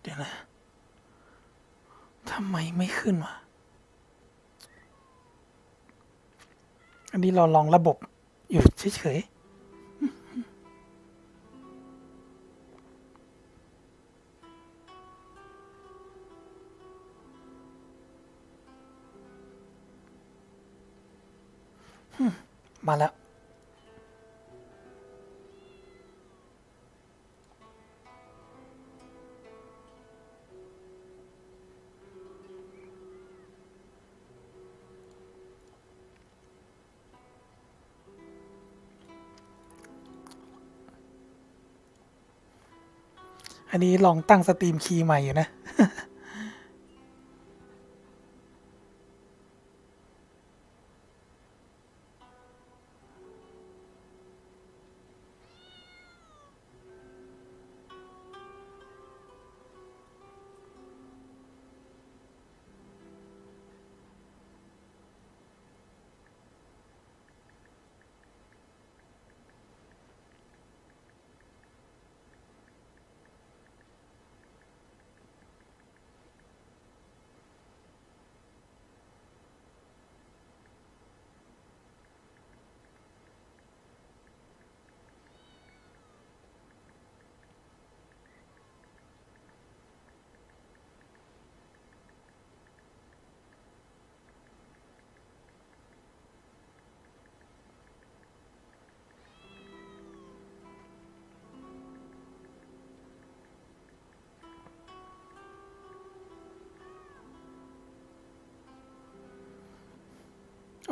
เดี๋ยวนะทำไมไม่ขึ้นวะอันนี้เราลองระบบอยู่เฉยๆมาแล้ว อันนี้ลองตั้งสตรีมคีย์ใหม่อยู่นะ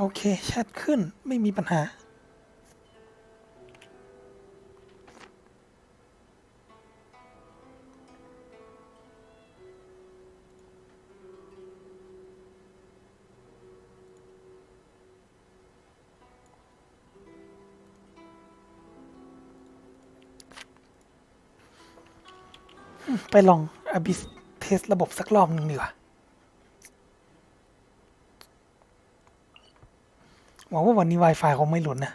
โอเคแชทขึ้นไม่มีปัญหาไปลองอบิสเทสระบบสักรอบหนึ่งดีกว่าหวังว่าวันนี้ Wi-Fi คงไม่หลุดนะ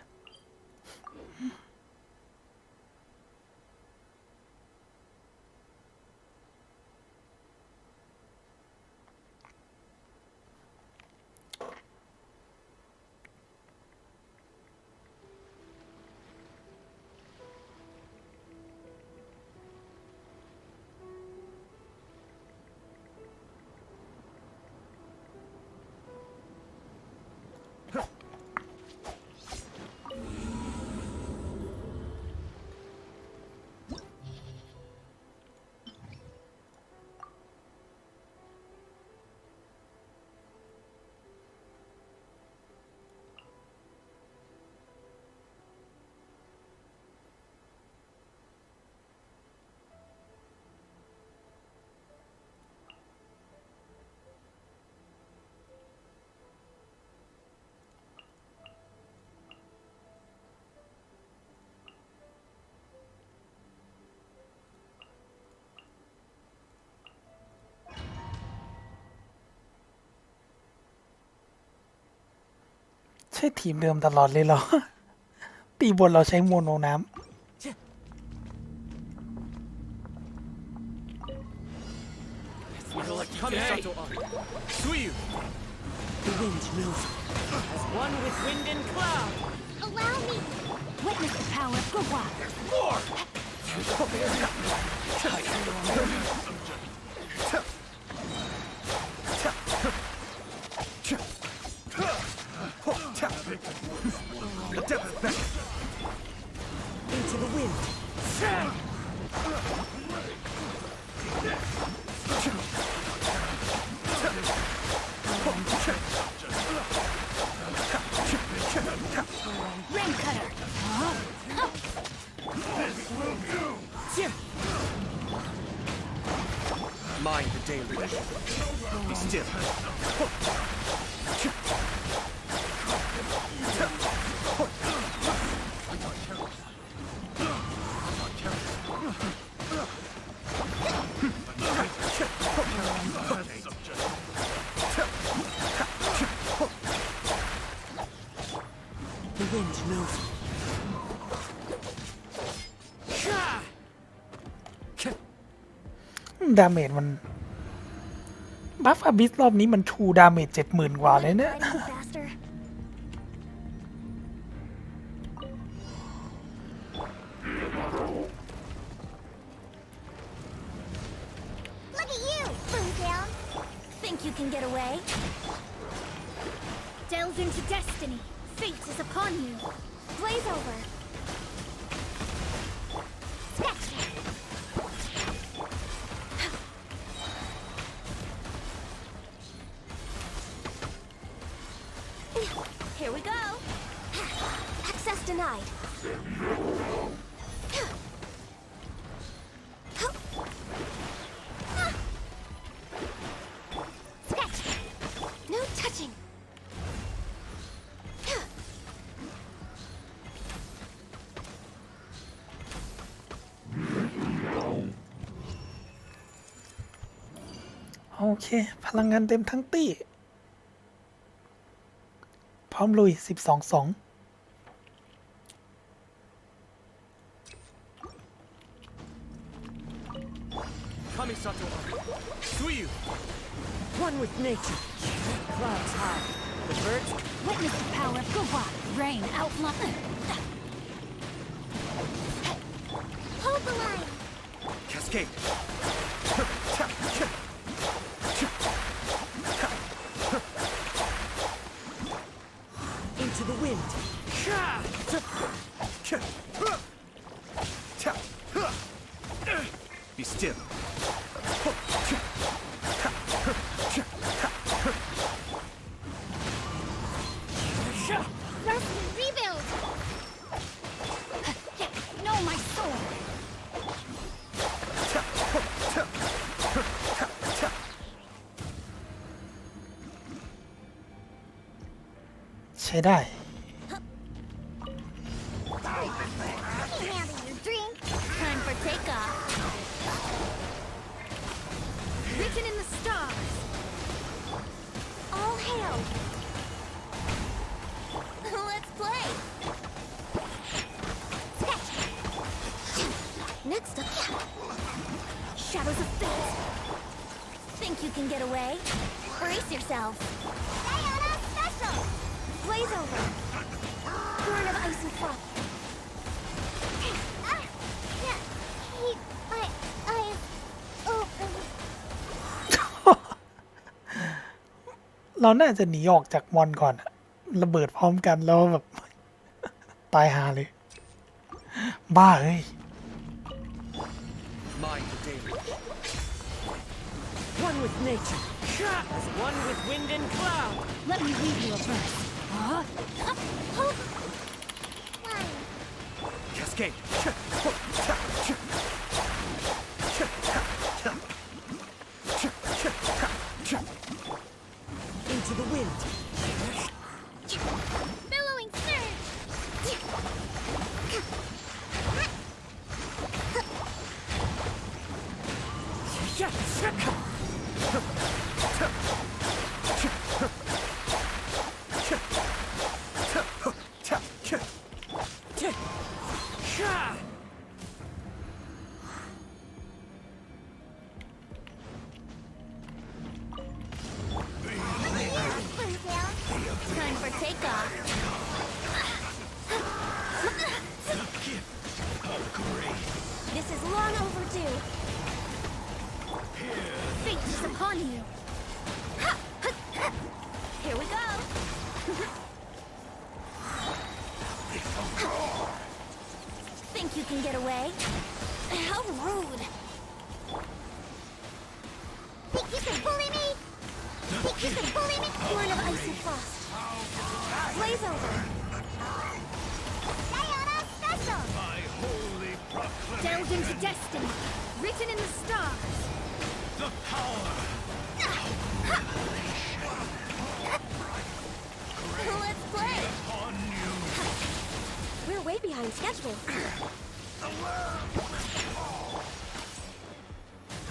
ใช่ทีมเดิมตลอดเลยเหรอ ตีบนเราใช้โมโนน้ำ The wind knows it. As one with wind and cloud. Allow me. Witness the power of Gwa. Into the wind. Ram cutter. Mind the daily. Be still. The wind knows it. ไ ดาเมจมันบัฟอบิสรอบนี้มันชูดาเมจ70,000 กว่าเลยเนี่ย Fighting faster. Look at you, Boomtown. Think you can get away? Delve into destiny. Fate is upon you. Blaze over. Snatch it. Here we go. Access denied. Sketch. No touching. โอเค พลังงานเต็มทั้งตี้ พร้อมลุย 12-2 Kamisato. Suiyu. One with nature. Clouds high. The birds. Witness the power of Gwa. Rain outlaw. Hold the line. Cascade. Into the wind. Be still. Mercy, rebuild. Know my soul. ใช้ได้ Handle your drink. Time for takeoff. Written in the stars. All hail. Let's play. Sketch. Next up. Shadows of fate. Think you can get away? Brace yourself. Diana special. Blaze over. Born of ice and frost. Yeah. Keep my eyes open. เราน่าจะหนีออกจากมอนก่อนอะระเบิดพร้อมกันแล้วแบบ ตายหาเลย บ้าเฮ้ย Mind the daily. One with nature. As one with wind and cloud. Let me read you a verse. Hold line. Cascade. Into the wind. Billowing surge. Time for takeoff. This is long overdue. Fate is upon you. Here we go. Think you can get away? How rude. Think you can bully me? Think you can bully me? Born of ice and frost. Blaze over. Diana special. Delve into destiny. Written in the stars. The power. Let's play. We're way behind schedule.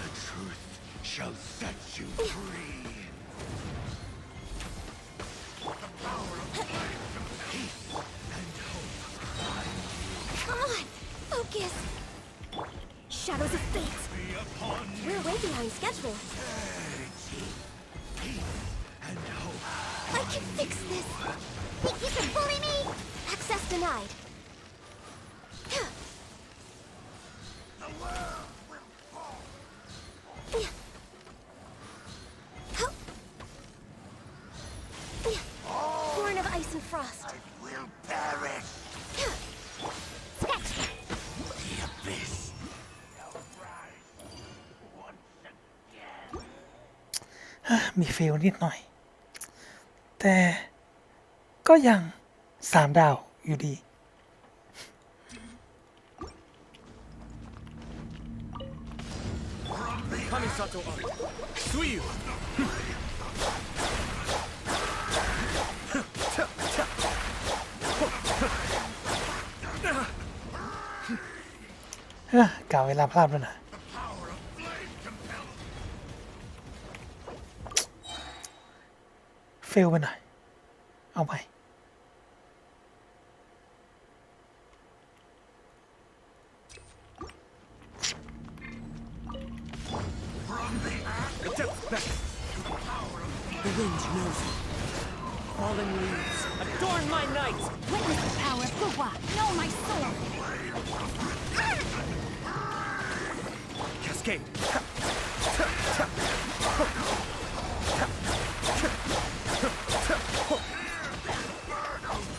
The truth shall set you free. The power of life, peace, and hope. Come on, focus. Shadows of fate. Be upon you. We're way behind behind schedule. And hope. I can fix this. Think you can bully me? Access denied. The world will fall. Born of ice and frost. It will perish. Sketch. The abyss shall rise once again. มีเฟลนิดหน่อย แต่ก็ยัง3 ดาวอยู่ดี Kamisato art. Suiyu.เฮ้อกล่าวเวลาพลาดแล้วนะ Power of flame compels. เฟลไปหน่อย เอาไป The wind knows it. Fallen leaves, adorn my night! Witness the power of Gugwa. Know my sword. Cascade.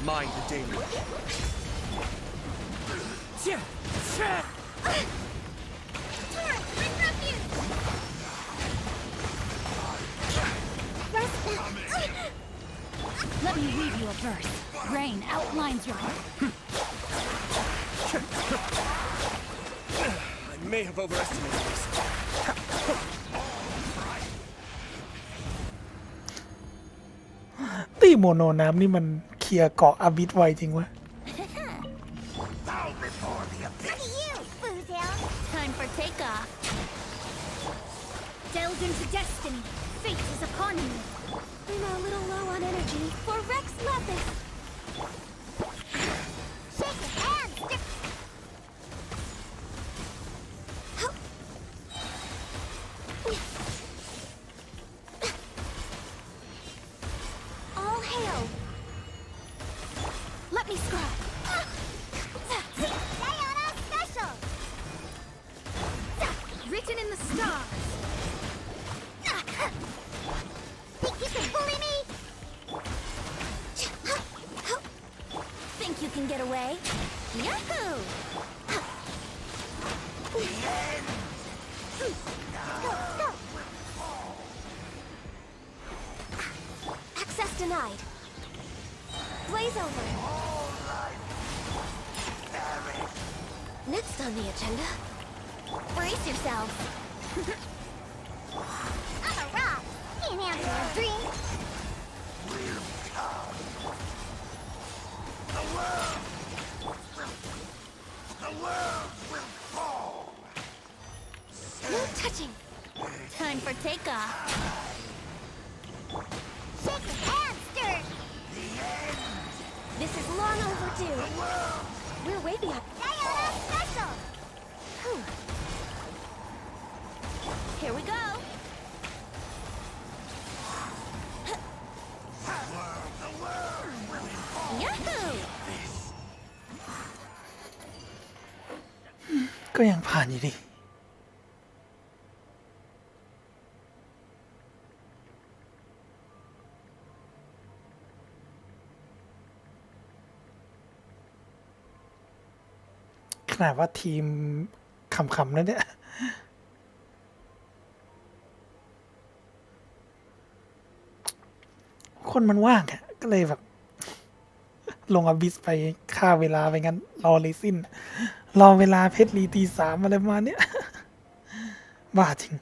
Mind the deluge. Torrent, my refuge. Let me read you a verse. Rain outlines your heart. I may have overestimated this. ตีโมโนน้ำนี่มันเคลียร์เกาะอาบิสไวจริงวะ Bow before the abyss. Look at you, Foozle. Time for takeoff. Delve into destiny. Fate is upon you. I'm a little low on energy for Rex Lepis. Shake your hands, all hail. Let me scrub. Diana Special. Written in the stars. Think you can bully me? Think you can get away? Yahoo! Go. Access denied. Blaze over. Next on the agenda, brace yourself. I'm a rock. Can't handle a drink. The world will fall. No touching. Time for takeoff. Shake your hands, Dirt. This is long overdue. We're way beyond. Diana Special. Whew. Here we go. Yahoo! ก็ยังผ่านอยู่ดี ขนาดว่าทีมขำๆนั่นเนี่ย คนมันว่างอะก็เลยแบบ ลงอบิสไปฆ่าเวลาไปงั้น รอเลยสิ้น รอเวลาเพชรรีตี 3อะไรประมาณเนี้ย บ้าจริง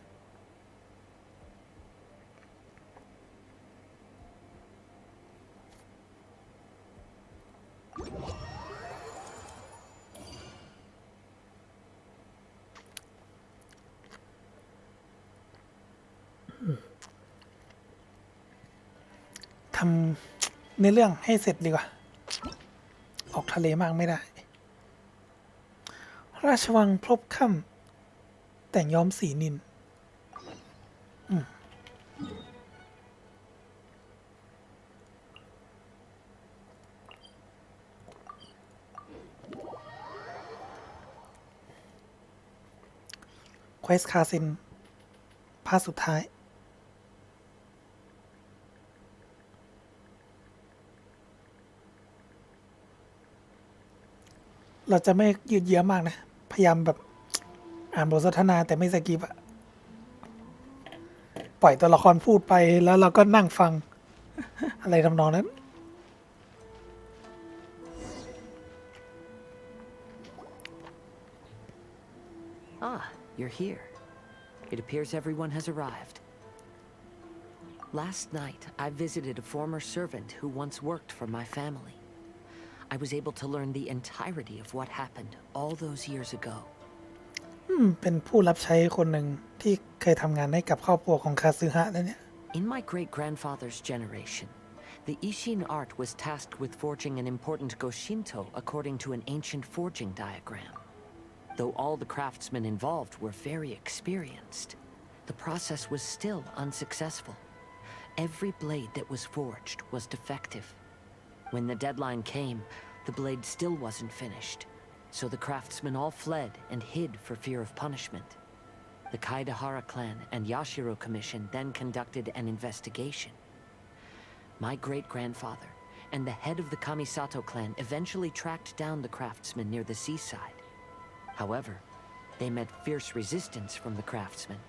ทำในเรื่องให้เสร็จดีกว่า ออกทะเลมากไม่ได้ ราชวังพลบค่ำแต่งย้อมสีนิน เควสคาซินภาคสุดท้าย เราจะไม่ยืดเยื้อมากนะ พยายามแบบอ่านบทสนทนาแต่ไม่สกิปอะปล่อยตัวละครพูดไปแล้วเราก็นั่งฟัง อะไรทำนองนั้น Ah, you're here. It appears everyone has arrived. Last night, I visited a former servant who once worked for my family. I was able to learn the entirety of what happened all those years ago. เป็นผู้รับใช้คนหนึ่งที่เคยทำงานให้กับครอบครัวของคาซึฮะแล้วเนี่ย In my great-grandfather's generation, the Ishin art was tasked with forging an important Goshinto according to an ancient forging diagram. Though all the craftsmen involved were very experienced, the process was still unsuccessful. Every blade that was forged was defective. When the deadline came, the blade still wasn't finished, so the craftsmen all fled and hid for fear of punishment. The Kaidahara clan and Yashiro Commission then conducted an investigation. My great-grandfather and the head of the Kamisato clan eventually tracked down the craftsmen near the seaside. However, they met fierce resistance from the craftsmen,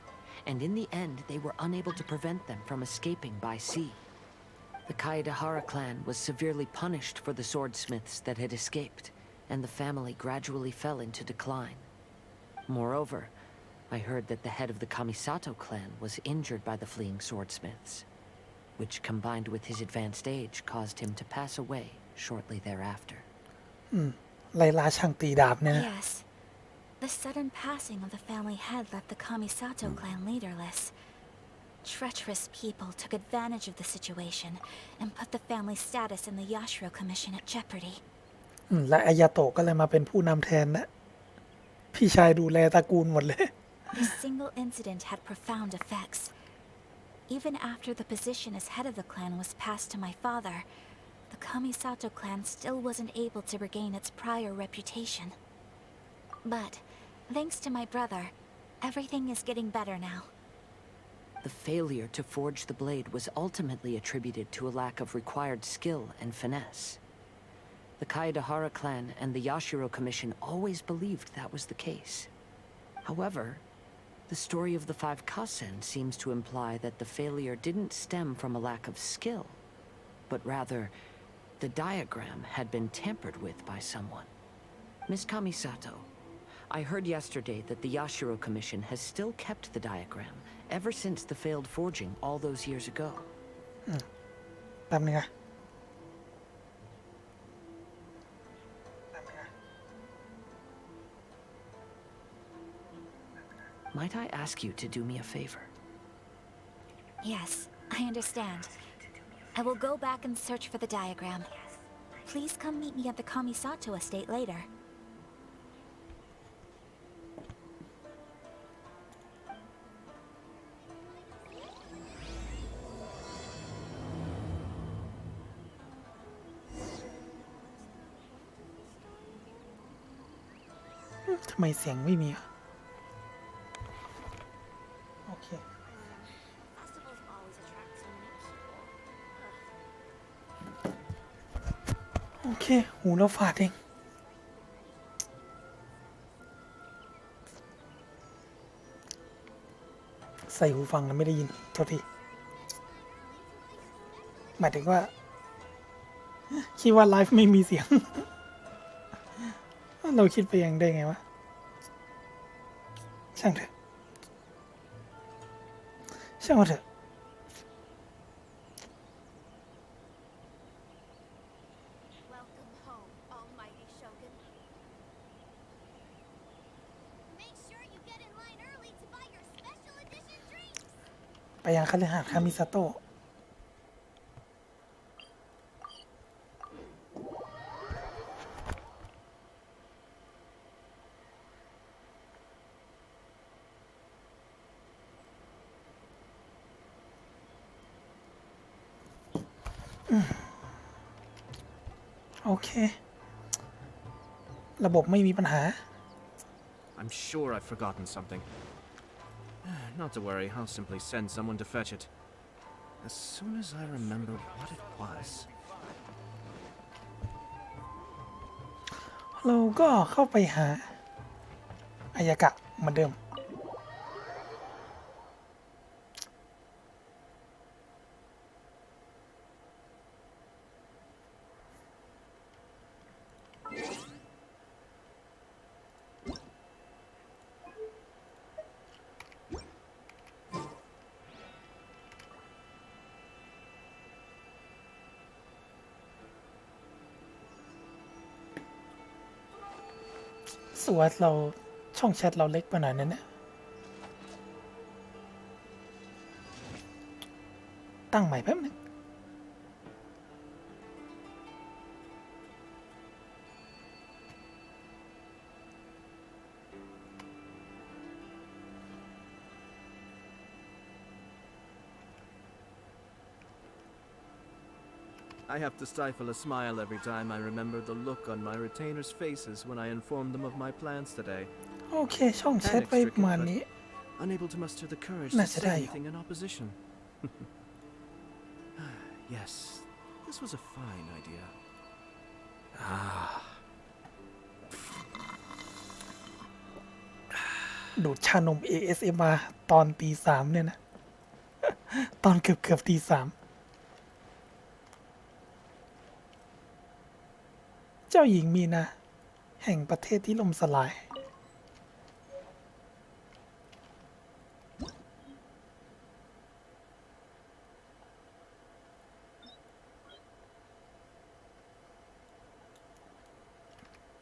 and in the end they were unable to prevent them from escaping by sea. The Kaidahara clan was severely punished for the swordsmiths that had escaped, and the family gradually fell into decline. Moreover, I heard that the head of the Kamisato clan was injured by the fleeing swordsmiths, which combined with his advanced age caused him to pass away shortly thereafter. ไล่ล่าช่างตีดาบเนี่ยนะ Yes. The sudden passing of the family head left the Kamisato clan leaderless. Treacherous people took advantage of the situation and put the family's status in the Yashiro Commission at jeopardy. และอายาโตะก็เลยมาเป็นผู้นำแทนนะ พี่ชายดูแลตระกูลหมดเลย This single incident had profound effects. Even after the position as head of the clan was passed to my father, the Kamisato clan still wasn't able to regain its prior reputation. But, thanks to my brother, everything is getting better now. The failure to forge the blade was ultimately attributed to a lack of required skill and finesse. The Kaidahara clan and the Yashiro Commission always believed that was the case. However, the story of the five Kasen seems to imply that the failure didn't stem from a lack of skill, but rather, the diagram had been tampered with by someone. Miss Kamisato, I heard yesterday that the Yashiro Commission has still kept the diagram ever since the failed forging all those years ago. แป๊บนึงนะ Might I ask you to do me a favor? Yes, I understand. I will go back and search for the diagram. Please come meet me at the Kamisato estate later. Hmm, ทำไมเสียงไม่มีอะโอเค Festivals always attract so many people. โอเค หูเราฝาดเอง ใส่หูฟังแล้วไม่ได้ยินโทษที หมายถึงว่า คิดว่าไลฟ์ไม่มีเสียง เราคิดไปเองได้ไงวะ ช่างเถอะ ช่างมันเถอะ Welcome home, almighty Shogun. Make sure you get in line early to buy your special edition drinks. ไปยังคฤหาสน์คามิซาโตะ โอเค ระบบไม่มีปัญหา I'm sure I've forgotten something. Not to worry, I'll simply send someone to fetch it. As soon as I remember what it was. เราก็เข้าไปหาอายากะเหมือนเดิมสวัสดเราช่องแชทเราเล็กไปหน่อยนั่นเนี่ยตั้งใหม่แป๊บนึงI have to stifle a smile every time I remember the look on my retainers' faces when I informed them of my plans today. โอเคช่องแชทไปประมาณนี้ Unable to muster the courage to say anything in opposition. Yes, this was a fine idea. ดูดชานม ASMR ตอนตี 3เนี่ยนะ ตอนเกือบตี 3เจ้าหญิงมีนาแห่งประเทศที่ล่มสลาย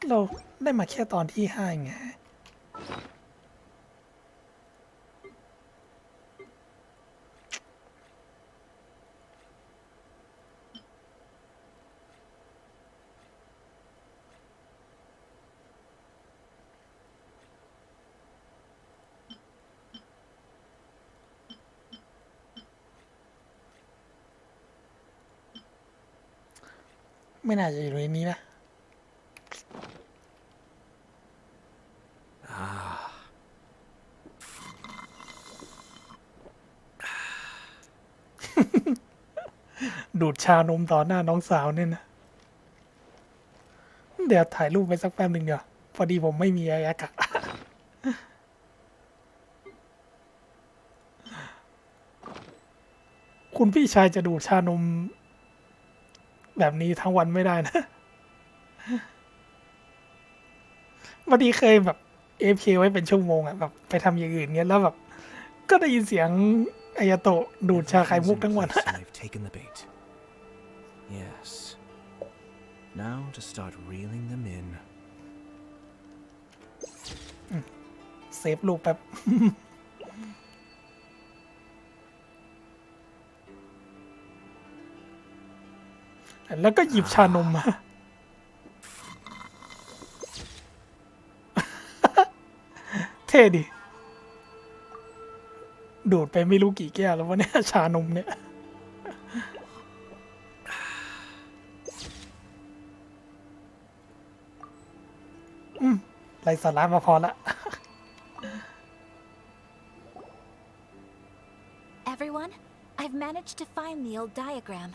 เราได้มาแค่ตอนที่5ไงไม่น่าจะอยู่ในนี้นะ ดูดชานมต่อหน้าน้องสาวเนี่ยนะ เดี๋ยวถ่ายรูปไปสักแป๊บหนึ่งเดี๋ยวพอดีผมไม่มีอายากะ คุณพี่ชายจะดูดชานมแบบนี้ทั้งวันไม่ได้นะ วันนี้เคยแบบ AFK ไว้เป็นชั่วโมงอะแบบไปทำอย่างอื่นเงี้ยแล้วแบบก็ได้ยินเสียงอายาโตะดูดชาไข่มุกทั้งวัน I've taken the bait. Yes. Now to start reeling them in. เซฟลูกแป๊บ แล้วก็หยิบชานมมา เท่ดิ ดูดไปไม่รู้กี่แก้วแล้ววะเนี่ย ชานมเนี่ย ไรสาระมาพอละ Everyone, I've managed to find the old diagram.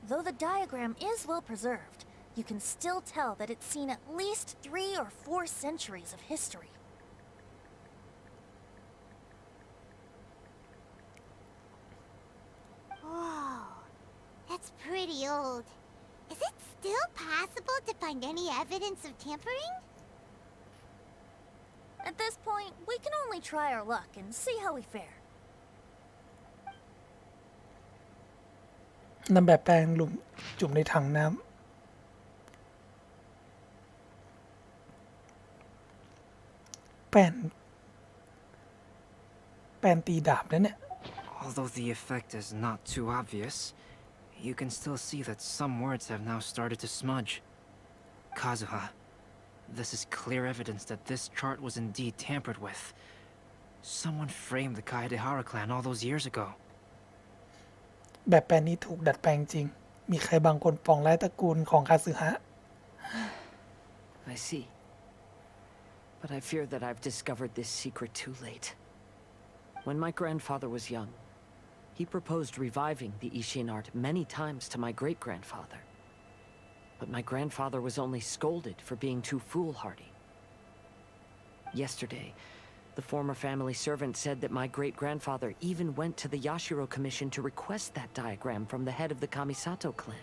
Though the diagram is well preserved, you can still tell that it's seen at least 3 or 4 centuries of history. Whoa, that's pretty old. Is it still possible to find any evidence of tampering? At this point, we can only try our luck and see how we fare. นำแบบแปลงหลุมจุ่มในถังน้ำแป้นตีดาบนั่นเนี่ย Although the effect is not too obvious, you can still see that some words have now started to smudge. Kazuha, this is clear evidence that this chart was indeed tampered with. Someone framed the Kaedehara clan all those years ago. แบบแปลนนี้ถูกดัดแปลงจริง มีใครบางคนปองร้ายตระกูลของคาสึฮะ I see. But I fear that I've discovered this secret too late. When my grandfather was young, he proposed reviving the Ishin art many times to my great-grandfather. But my grandfather was only scolded for being too foolhardy. Yesterday, the former family servant said that my great-grandfather even went to the Yashiro Commission to request that diagram from the head of the Kamisato clan.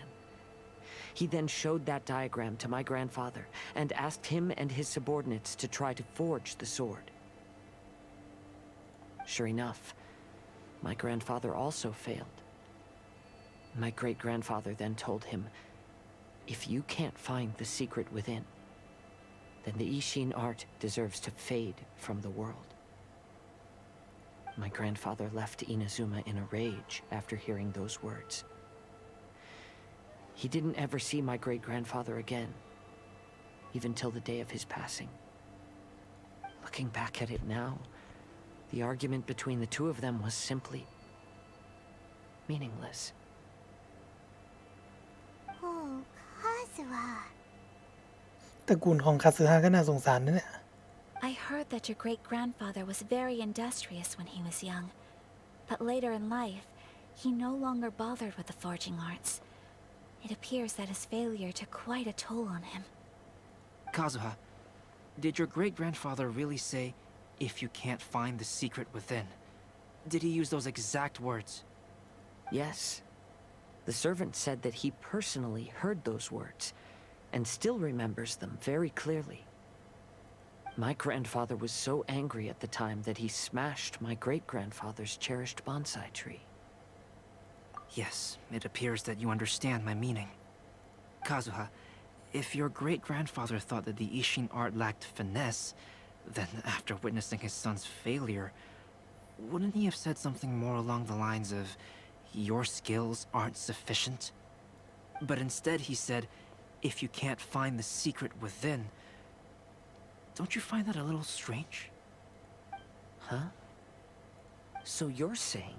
He then showed that diagram to my grandfather and asked him and his subordinates to try to forge the sword. Sure enough, my grandfather also failed. My great-grandfather then told him, if you can't find the secret within, then the Ishin art deserves to fade from the world. My grandfather left Inazuma in a rage after hearing those words. He didn't ever see my great-grandfather again, even till the day of his passing. Looking back at it now, the argument between the two of them was simply meaningless. Oh, Kazuha. ตระกูลของคาซึฮะก็น่าสงสารนะเนี่ย I heard that your great-grandfather was very industrious when he was young. But later in life, he no longer bothered with the forging arts. It appears that his failure took quite a toll on him. Kazuha, did your great-grandfather really say, if you can't find the secret within? Did he use those exact words? Yes. The servant said that he personally heard those words, and still remembers them very clearly. My grandfather was so angry at the time that he smashed my great-grandfather's cherished bonsai tree. Yes, it appears that you understand my meaning. Kazuha, if your great-grandfather thought that the Ishin art lacked finesse, then after witnessing his son's failure, wouldn't he have said something more along the lines of, your skills aren't sufficient? But instead he said, if you can't find the secret within. Don't you find that a little strange? Huh? So you're saying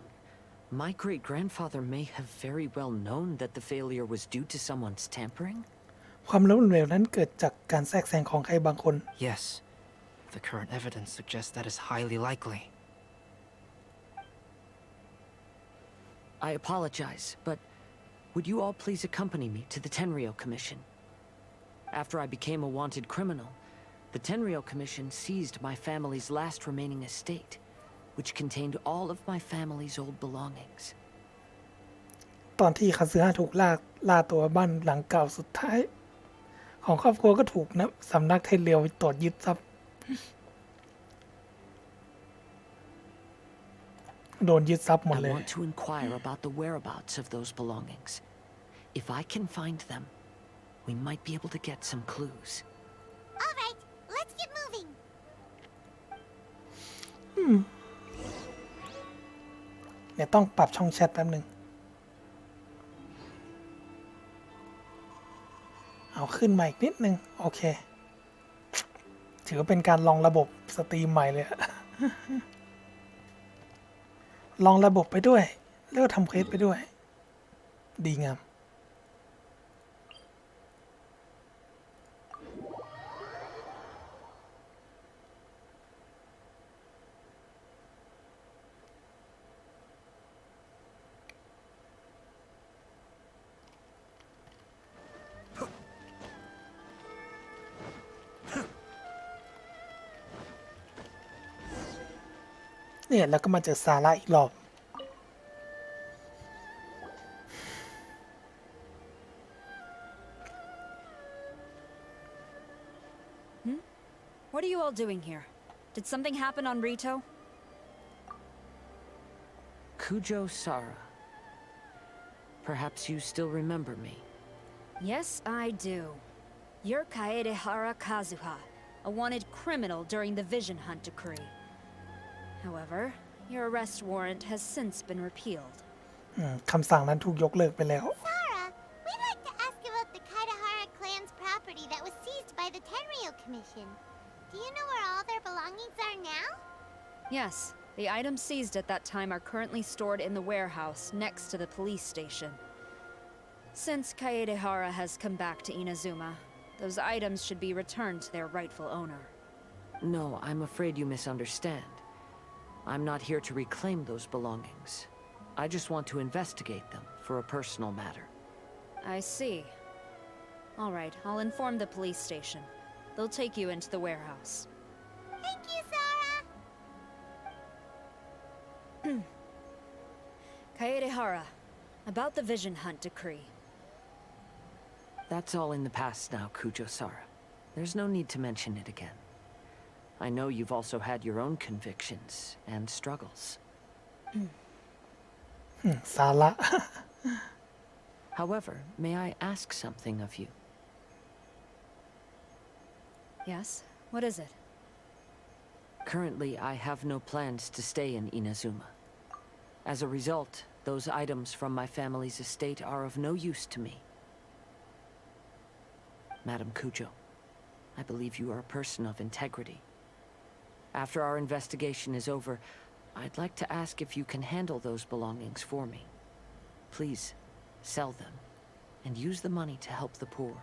my great-grandfather may have very well known that the failure was due to someone's tampering? ความล้มเหลวนั้นเกิดจากการแทรกแซงของใครบางคน Yes. The current evidence suggests that is highly likely. I apologize, but would you all please accompany me to the Tenryou Commission? After I became a wanted criminal, the Tenryou Commission seized my family's last remaining estate, which contained all of my family's old belongings. ตอนที่คาซึฮะถูกล่าตัวบ้านหลังเก่าสุดท้าย ของครอบครัวก็ถูกนะสำนักเทนเรียวตรวจยึดทรัพย์ โดนยึดทรัพย์หมด I เลย want to inquire about the whereabouts of those belongings. If I can find them, we might be able to get some clues. All right, let's get moving. เดี๋ยวต้องปรับช่องแชทแป๊บหนึ่งเอาขึ้นมาอีกนิดนึงโอเค ถือว่าเป็นการลองระบบสตรีมใหม่เลยอะ ลองระบบไปด้วย แล้วก็ทำเควสไปด้วย ดีงาม เนี่ยแล้วก็มาเจอซาร่าอีกรอบ What are you all doing here? Did something happen on Rito? Kujo Sara. Perhaps you still remember me. Yes, I do. You're Kaedehara Kazuha, a wanted criminal during the Vision Hunt decree. However, your arrest warrant has since been repealed. คำสั่งนั้นถูกยกเลิกไปแล้ว Sara, we'd like to ask about the Kaidahara clan's property that was seized by the Tenryou Commission. Do you know where all their belongings are now? Yes, the items seized at that time are currently stored in the warehouse next to the police station. Since Kaedehara has come back to Inazuma, those items should be returned to their rightful owner. No, I'm afraid you misunderstand. I'm not here to reclaim those belongings. I just want to investigate them for a personal matter. I see. All right, I'll inform the police station. They'll take you into the warehouse. Thank you, Sora! Kaedehara, about the Vision Hunt decree. That's all in the past now, Kujo-Sara. There's no need to mention it again. I know you've also had your own convictions and struggles. สาระ However, may I ask something of you? Yes? What is it? Currently, I have no plans to stay in Inazuma. As a result, those items from my family's estate are of no use to me. Madam Kujo, I believe you are a person of integrity. After our investigation is over, I'd like to ask if you can handle those belongings for me. Please, sell them, and use the money to help the poor.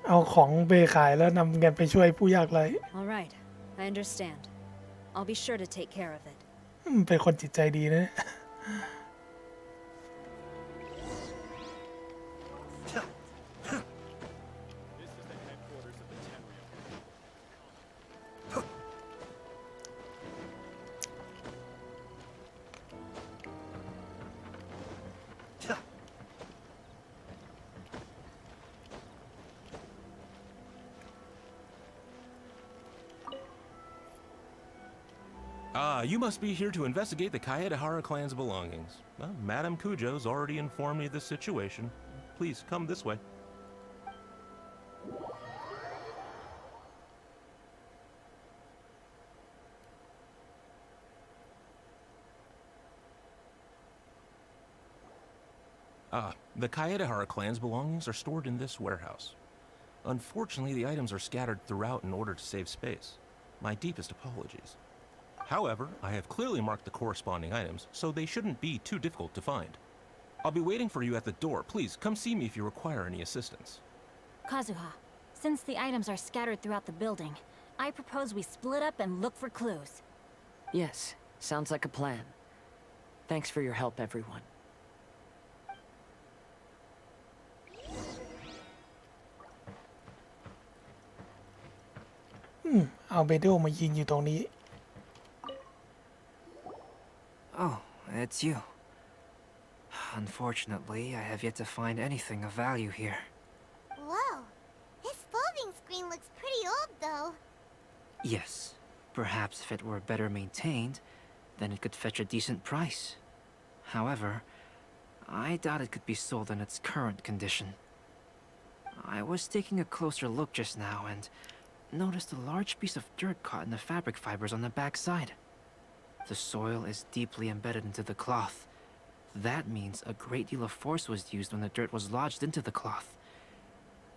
เอาของไปขายแล้วนำเงินไปช่วยผู้ยากไร้ All right, I understand. I'll be sure to take care of it. เป็นคนจิตใจดีนะ Ah, you must be here to investigate the Kaedehara clan's belongings. Well, Madame Kujo's already informed me of the situation. Please, come this way. Ah, the Kaedehara clan's belongings are stored in this warehouse. Unfortunately, the items are scattered throughout in order to save space. My deepest apologies. However, I have clearly marked the corresponding items, so they shouldn't be too difficult to find. I'll be waiting for you at the door. Please, come see me if you require any assistance. Kazuha, since the items are scattered throughout the building, I propose we split up and look for clues. Yes, sounds like a plan. Thanks for your help, everyone. เอาเบโดมายิงอยู่ตรงนี้ Oh, it's you. Unfortunately, I have yet to find anything of value here. Whoa. This folding screen looks pretty old, though. Yes, perhaps if it were better maintained, then it could fetch a decent price. However, I doubt it could be sold in its current condition. I was taking a closer look just now and noticed a large piece of dirt caught in the fabric fibers on the back side. The soil is deeply embedded into the cloth. That means a great deal of force was used when the dirt was lodged into the cloth.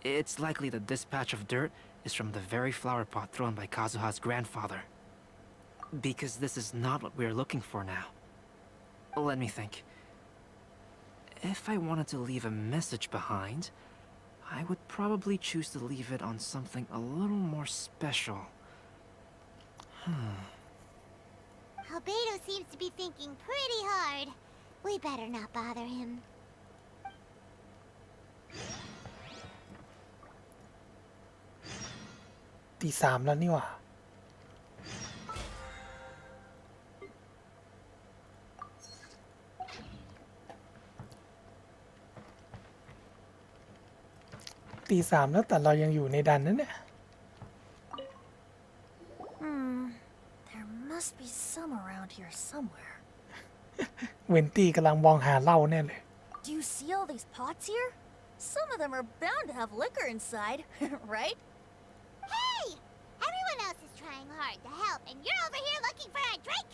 It's likely that this patch of dirt is from the very flower pot thrown by Kazuha's grandfather. Because this is not what we are looking for now. Let me think. If I wanted to leave a message behind, I would probably choose to leave it on something a little more special. Albedo seems to be thinking pretty hard. We better not bother him. ตีสามแล้วนี่หว่า ตีสามแล้วแต่เรายังอยู่ในดันนั่นเนี่ย There must be some around here somewhere. เวนตี้กำลังมองหาเหล้าแน่เลย Do you see all these pots here? Some of them are bound to have liquor inside, right? Hey! Everyone else is trying hard to help, and you're over here looking for a drink?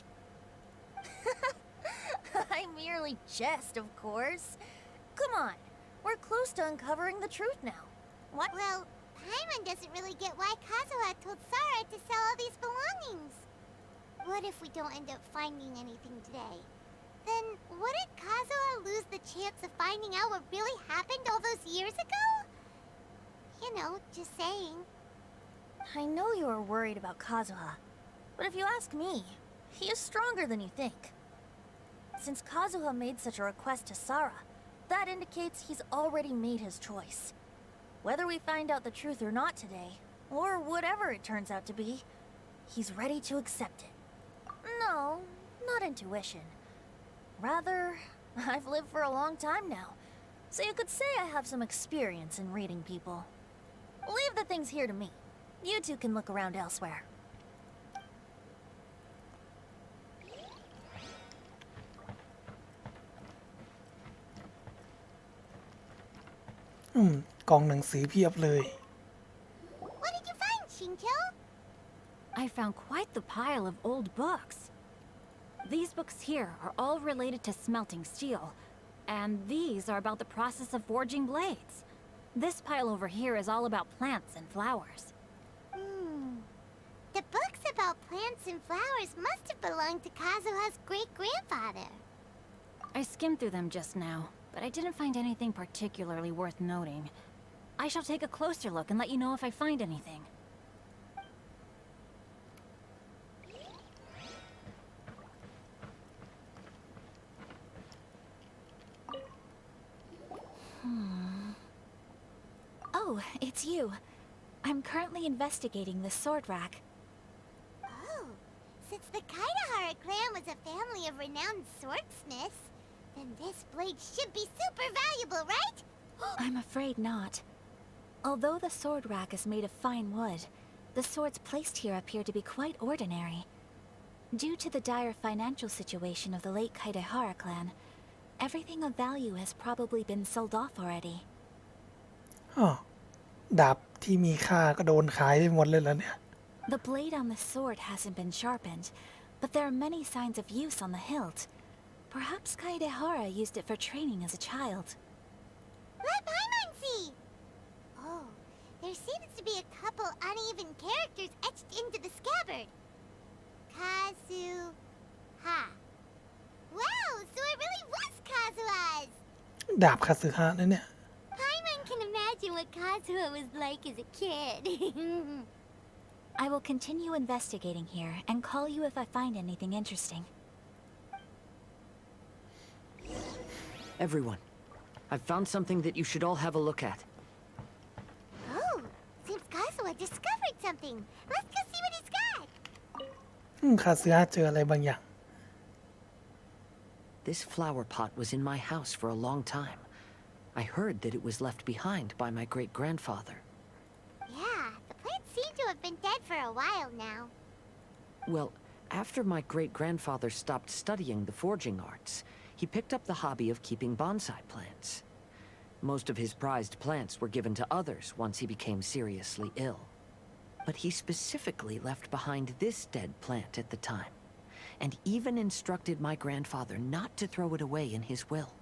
I merely jest, of course. Come on, we're close to uncovering the truth now. What? Well, Paimon doesn't really get why Kazuha told Sara to sell all these belongings. What if we don't end up finding anything today? Then wouldn't Kazuha lose the chance of finding out what really happened all those years ago? You know, just saying. I know you are worried about Kazuha, but if you ask me, he is stronger than you think. Since Kazuha made such a request to Sara, that indicates he's already made his choice. Whether we find out the truth or not today, or whatever it turns out to be, he's ready to accept it. No, not intuition. Rather, I've lived for a long time now, so you could say I have some experience in reading people. Leave the things here to me. You two can look around elsewhere. กล่องหนังสือเพียบเลย What did you find, Shincho? I found quite the pile of old books. These books here are all related to smelting steel, and these are about the process of forging blades. This pile over here is all about plants and flowers. The books about plants and flowers must have belonged to Kazuha's great-grandfather. I skimmed through them just now, but I didn't find anything particularly worth noting. I shall take a closer look and let you know if I find anything. Oh, it's you. I'm currently investigating the sword rack. Oh, since the Kaidahara clan was a family of renowned swordsmiths, then this blade should be super valuable, right? I'm afraid not. Although the sword rack is made of fine wood, the swords placed here appear to be quite ordinary. Due to the dire financial situation of the late Kaidahara clan, everything of value has probably been sold off already. ดาบที่มีค่าก็โดนขายไปหมดเลยแล้วเนี่ย The blade on the sword hasn't been sharpened, but there are many signs of use on the hilt. Perhaps Kaidehara used it for training as a child. Let Paimon see! Oh, there seems to be a couple uneven characters etched into the scabbard. Kazuha. Wow, so it really was Kazuha's! ดาบคาสึฮะนั่นเนี่ย Paimon can imagine what Kazuha was like as a kid. I will continue investigating here and call you if I find anything interesting. Everyone, I've found something that you should all have a look at. Oh, seems Kazuha discovered something. Let's go see what he's got. คาสึฮะเจออะไรบางอย่าง This flower pot was in my house for a long time. I heard that it was left behind by my great-grandfather. Yeah, the plants seem to have been dead for a while now. Well, after my great-grandfather stopped studying the forging arts, he picked up the hobby of keeping bonsai plants. Most of his prized plants were given to others once he became seriously ill. But he specifically left behind this dead plant at the time, and even instructed my grandfather not to throw it away in his will.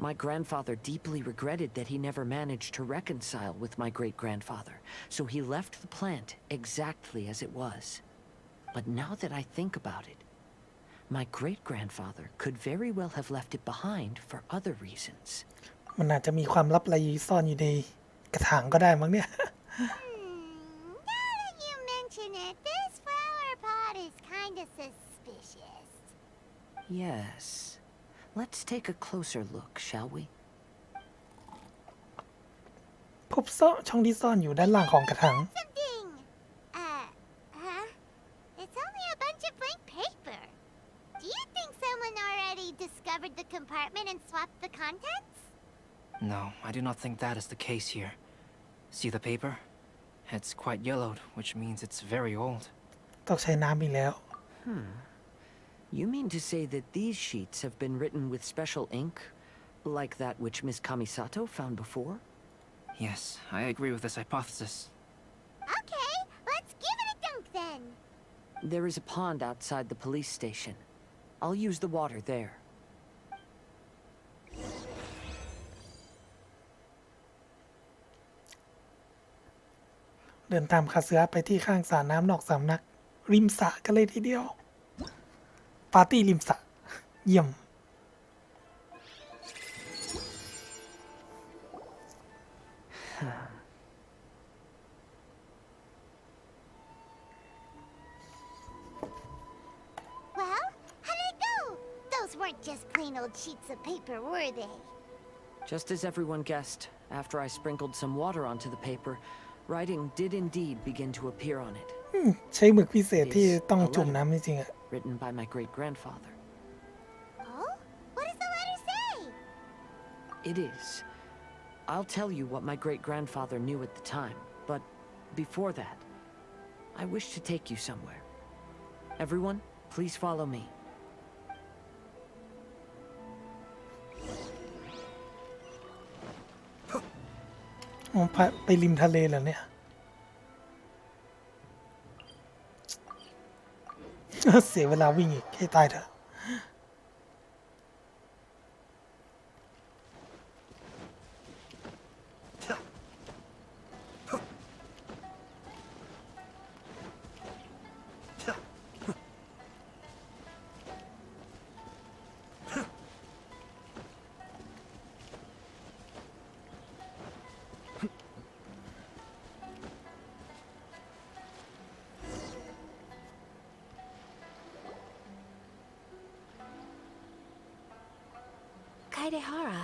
My grandfather deeply regretted that he never managed to reconcile with my great-grandfather, so he left the plant exactly as it was. But now that I think about it, my great-grandfather could very well have left it behind for other reasons. มันอาจจะมีความลับอะไรซ่อนอยู่ในกระถางก็ได้มั้งเนี่ย Now that you mention it, this flower pot is kinda suspicious. Yes. Let's take a closer look, shall we? พบช่องที่ซ่อนอยู่ด้านล่างของกระถาง Something. Huh? It's only a bunch of blank paper. Do you think someone already discovered the compartment and swapped the contents? No, I do not think that is the case here. See the paper? It's quite yellowed, which means it's very old. ต้องใช้น้ำอีกแล้ว You mean to say that these sheets have been written with special ink, like that which Miss Kamisato found before? Yes, I agree with this hypothesis. Okay, let's give it a dunk then. There is a pond outside the police station. I'll use the water there. เดินตามคาสึฮะไปที่ข้างสระน้ำนอกสำนัก ริมสระกันเลยทีเดียว ปาร์ตี้ริมสระเยี่ยม I weren't just plain old sheets of paper, were they? Just as everyone guessed, after I sprinkled some water onto the paper, writing did indeed begin to appear on it, ใช้หมึกพิเศษที่ต้องจุ่มน้ำจริงๆอะ written by my great-grandfather. Oh? What does the letter say? It is. I'll tell you what my great-grandfather knew at the time, but before that, I wish to take you somewhere. Everyone, please follow me. อ๋อไปริมทะเลเหรอเนี่ย เสียเวลาวิ่งอีกให้ตายเถอะ Kaedehara,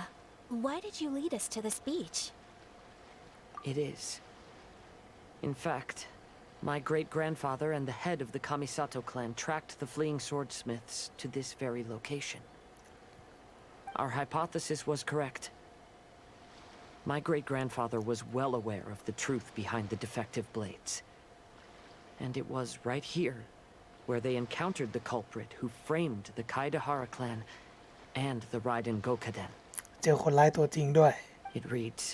why did you lead us to this beach? It is. In fact, my great-grandfather and the head of the Kamisato clan tracked the fleeing swordsmiths to this very location. Our hypothesis was correct. My great-grandfather was well aware of the truth behind the defective blades. And it was right here where they encountered the culprit who framed the Kaedehara clan and the Raiden Gokaden. เจอคนร้ายตัวจริงด้วย It reads,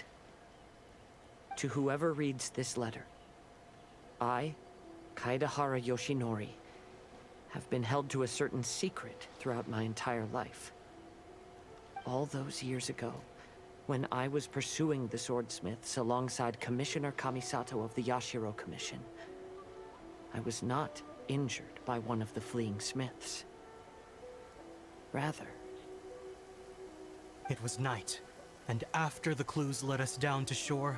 "To whoever reads this letter, I, Kaedehara Yoshinori, have been held to a certain secret throughout my entire life. All those years ago, when I was pursuing the swordsmiths alongside Commissioner Kamisato of the Yashiro Commission, I was not injured by one of the fleeing smiths. Rather, It was night, and after the clues led us down to shore,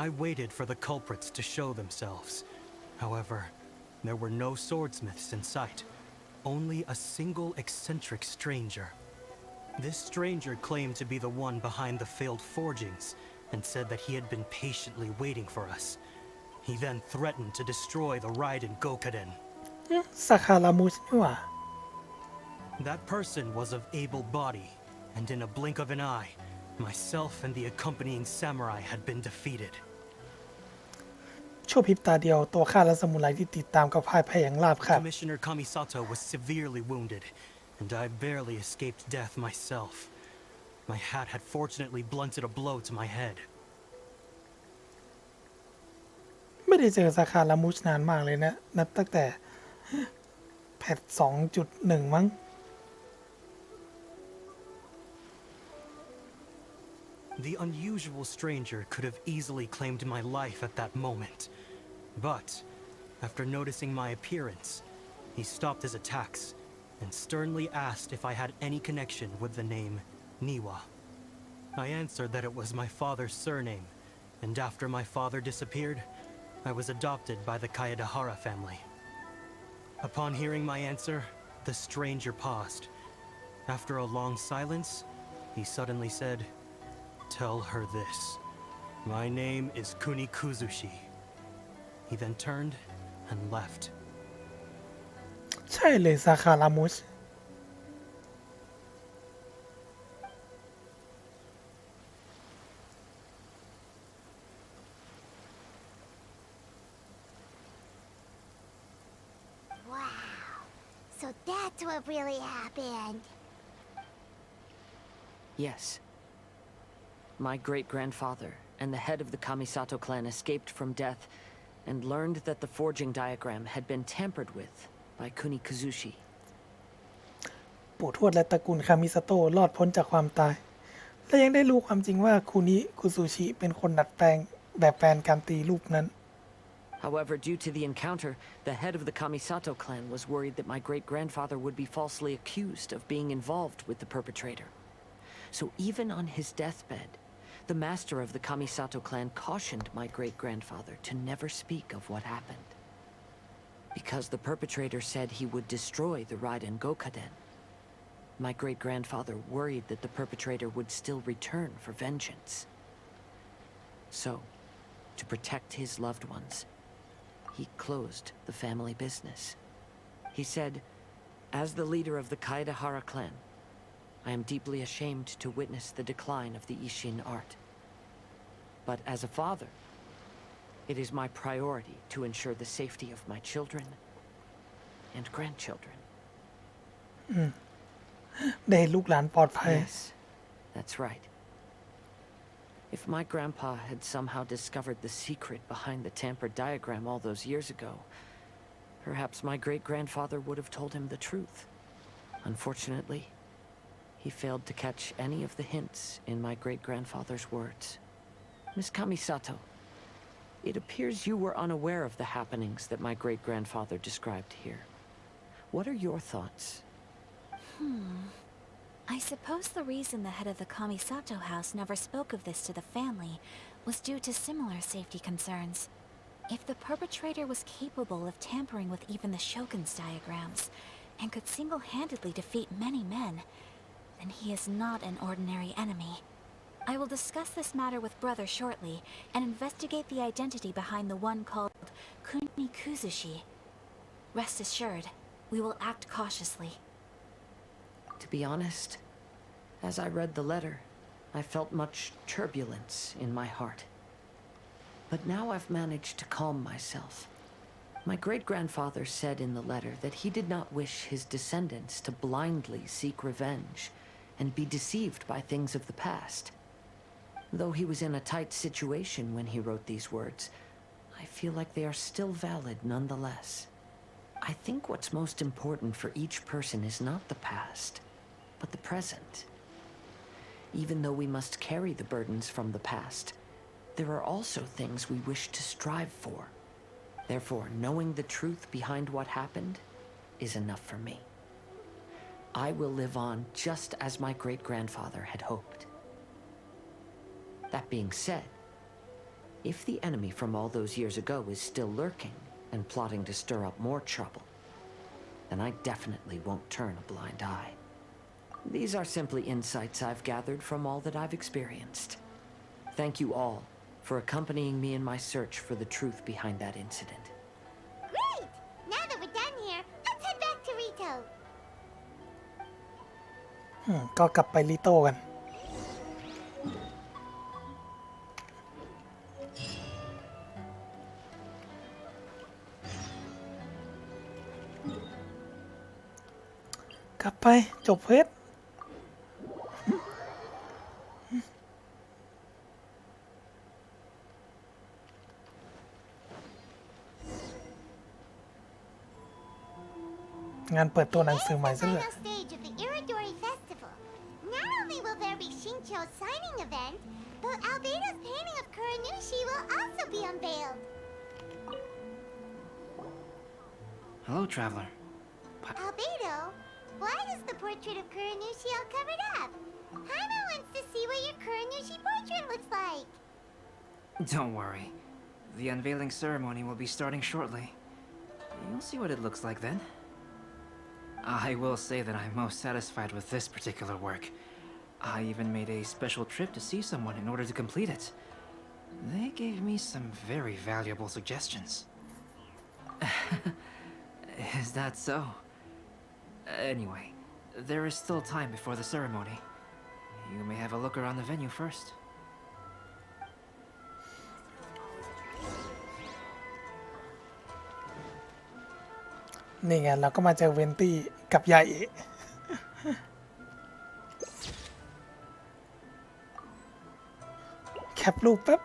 I waited for the culprits to show themselves. However, there were no swordsmiths in sight, only a single eccentric stranger. This stranger claimed to be the one behind the failed forgings and said that he had been patiently waiting for us. He then threatened to destroy the Raiden Gokaden. ซาคารามุชนี่หว่า That person was of able body, and in a blink of an eye, myself and the accompanying samurai had been defeated. ชั่วพริบตาเดียวตัวข้าและสมุไรที่ติดตามก็พ่ายแพ้อย่างราบคาบ Commissioner Kamisato was severely wounded, and I barely escaped death myself. My hat had fortunately blunted a blow to my head. ไม่ได้เจอซาคารามุชนานมากเลยนะ นับตั้งแต่แพท 2.1 มั้ง The unusual stranger could have easily claimed my life at that moment. But, after noticing my appearance, he stopped his attacks and sternly asked if I had any connection with the name Niwa. I answered that it was my father's surname, and after my father disappeared, I was adopted by the Kaedehara family. Upon hearing my answer, the stranger paused. After a long silence, he suddenly said, "Tell her this. My name is Kuni Kuzushi." He then turned and left. ใช่เลยซาคารามุช Wow. So that's what really happened. yes. My great-grandfather and the head of the Kamisato clan escaped from death and learned that the forging diagram had been tampered with by Kuni Kazushi. ปู่ทวดและตระกูลคามิซาโตะรอดพ้นจากความตาย และยังได้รู้ความจริงว่าคุนิคุซูชิเป็นคนดัดแปลงแบบแปลนการตีรูปนั้น However, due to the encounter, the head of the Kamisato clan was worried that my great-grandfather would be falsely accused of being involved with the perpetrator. So even on his deathbed, the master of the Kamisato clan cautioned my great-grandfather to never speak of what happened. Because the perpetrator said he would destroy the Raiden Gokaden. my great-grandfather worried that the perpetrator would still return for vengeance. So, to protect his loved ones, he closed the family business. He said, "As the leader of the Kaedehara clan, I am deeply ashamed to witness the decline of the Ishin art. But as a father, it is my priority to ensure the safety of my children and grandchildren." ได้เห็นลูกหลานปลอดภัย Yes, that's right. If my grandpa had somehow discovered the secret behind the tampered diagram all those years ago, perhaps my great-grandfather would have told him the truth. Unfortunately, he failed to catch any of the hints in my great-grandfather's words. Miss Kamisato, it appears you were unaware of the happenings that my great-grandfather described here. What are your thoughts? I suppose the reason the head of the Kamisato house never spoke of this to the family was due to similar safety concerns. If the perpetrator was capable of tampering with even the Shogun's diagrams, and could single-handedly defeat many men, then he is not an ordinary enemy. I will discuss this matter with Brother shortly, and investigate the identity behind the one called Kunikuzushi. Rest assured, we will act cautiously. To be honest, as I read the letter, I felt much turbulence in my heart. But now I've managed to calm myself. My great-grandfather said in the letter that he did not wish his descendants to blindly seek revenge and be deceived by things of the past. Though he was in a tight situation when he wrote these words, I feel like they are still valid nonetheless. I think what's most important for each person is not the past, but the present. Even though we must carry the burdens from the past, there are also things we wish to strive for. Therefore, knowing the truth behind what happened is enough for me. I will live on just as my great-grandfather had hoped. That being said, if the enemy from all those years ago is still lurking and plotting to stir up more trouble, then I definitely won't turn a blind eye. These are simply insights I've gathered from all that I've experienced. Thank you all for accompanying me in my search for the truth behind that incident. Great! Now that we're done here, let's head back to Rito. ก็กลับไปริโต้กัน กลับไปจบเพชรงานเปิดตัวหนังสือใหม่ซะ This เล is ย the final stage of the Iridori Festival. Not only will there be Shincho's signing event, but Albedo's painting of Kuranushi will also be unveiled. Hello, traveler. Albedo, why is the portrait of Kuranushi all covered up? Haima wants to see what your Kuranushi portrait looks like. Don't worry. The unveiling ceremony will be starting shortly. You'll see what it looks like then. I will say that I'm most satisfied with this particular work. I even made a special trip to see someone in order to complete it. They gave me some very valuable suggestions. Is that so? Anyway, there is still time before the ceremony. You may have a look around the venue first. นี่ไงเราก็มาเจอเวนตี้กับยาเอะแคปรูปแป๊บ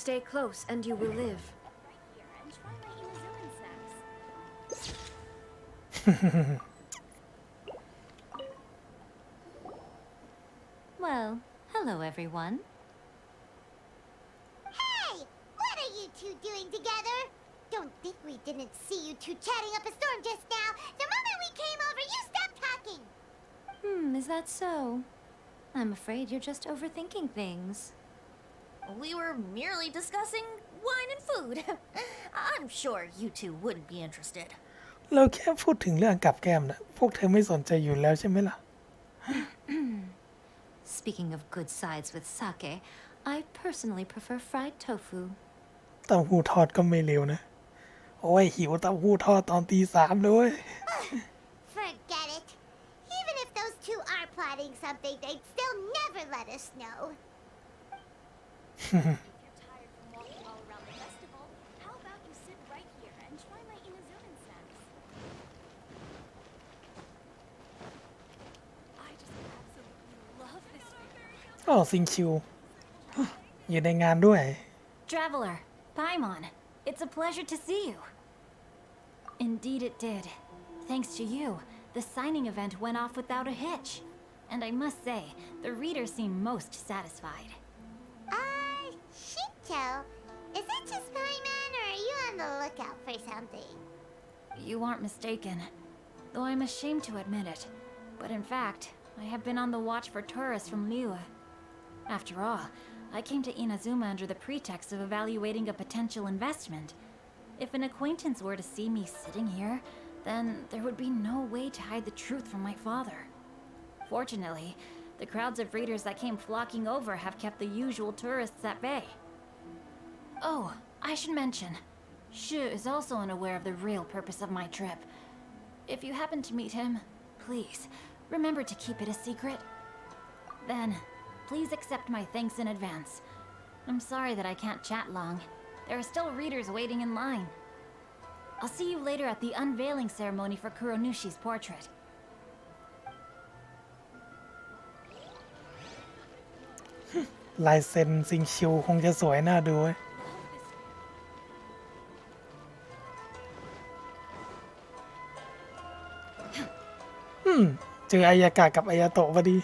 Stay close and you will live. And try my Inuzuan snacks. Well, hello everyone. Hey! What are you two doing together? Don't think we didn't see you two chatting up a storm just now. The moment we came over, you stopped talking. Is that so? I'm afraid you're just overthinking things. We were merely discussing wine and food. I'm sure you two wouldn't be interested. เราแค่พูดถึงเรื่องกับแก้มนะพวกเธอไม่สนใจอยู่แล้วใช่ไหมล่ะ Speaking of good sides with sake, I personally prefer fried tofu. เต้าหู้ทอดก็ไม่เร็วนะ โอ้ยหิวเต้าหู้ทอดตอนตี 3เลย Forget it. Even if those two are plotting something, they'd still never let us know. If you're tired from walking all around the festival, how about you sit right here and try my Inazuman snacks? I just absolutely love this food. อ๋อซิงคิว อยู่ในงานด้วย Traveler, Paimon, it's a pleasure to see you. Indeed it did. Thanks to you, the signing event went off without a hitch. And I must say, the readers seem most satisfied. Shinto, is it just Paimon, or are you on the lookout for something? You aren't mistaken. Though I'm ashamed to admit it. But in fact, I have been on the watch for tourists from Liyue. After all, I came to Inazuma under the pretext of evaluating a potential investment. If an acquaintance were to see me sitting here, then there would be no way to hide the truth from my father. Fortunately, the crowds of readers that came flocking over have kept the usual tourists at bay. Oh, I should mention, Shu is also unaware of the real purpose of my trip. If you happen to meet him, please, remember to keep it a secret. Then, please accept my thanks in advance. I'm sorry that I can't chat long. There are still readers waiting in line. I'll see you later at the unveiling ceremony for Kuronushi's portrait. ลายเซ็นซิงคิวคงจะสวยน่าดูเว้ยเจออายากะกับอายาโตะพอดี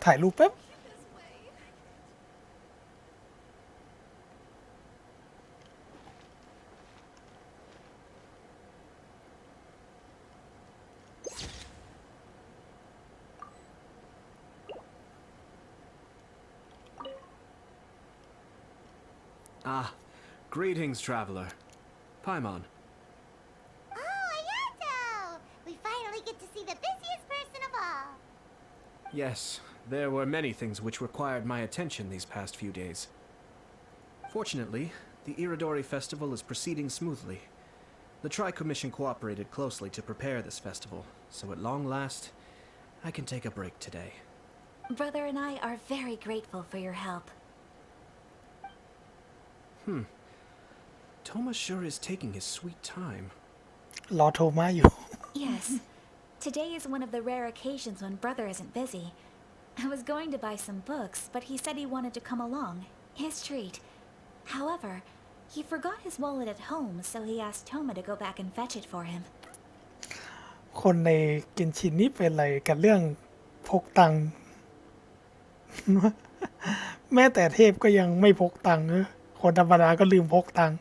ถ่ายรูปแป๊บ Ah, greetings, traveler. Paimon. Oh, Ayato! We finally get to see the busiest person of all. Yes, there were many things which required my attention these past few days. Fortunately, the Iridori festival is proceeding smoothly. The Tri-Commission cooperated closely to prepare this festival, so at long last, I can take a break today. Brother and I are very grateful for your help. Toma sure is taking his sweet time. รอโทมาอยู่ Yes. Today is one of the rare occasions when Brother isn't busy. I was going to buy some books, but he said he wanted to come along. His treat. However, he forgot his wallet at home, so he asked Toma to go back and fetch it for him. คนในเกนชินนี่เป็นอะไรกับเรื่องพกตังค์ แม้แต่เทพก็ยังไม่พกตังค์คนธรรมดาก็ลืมพกตังค์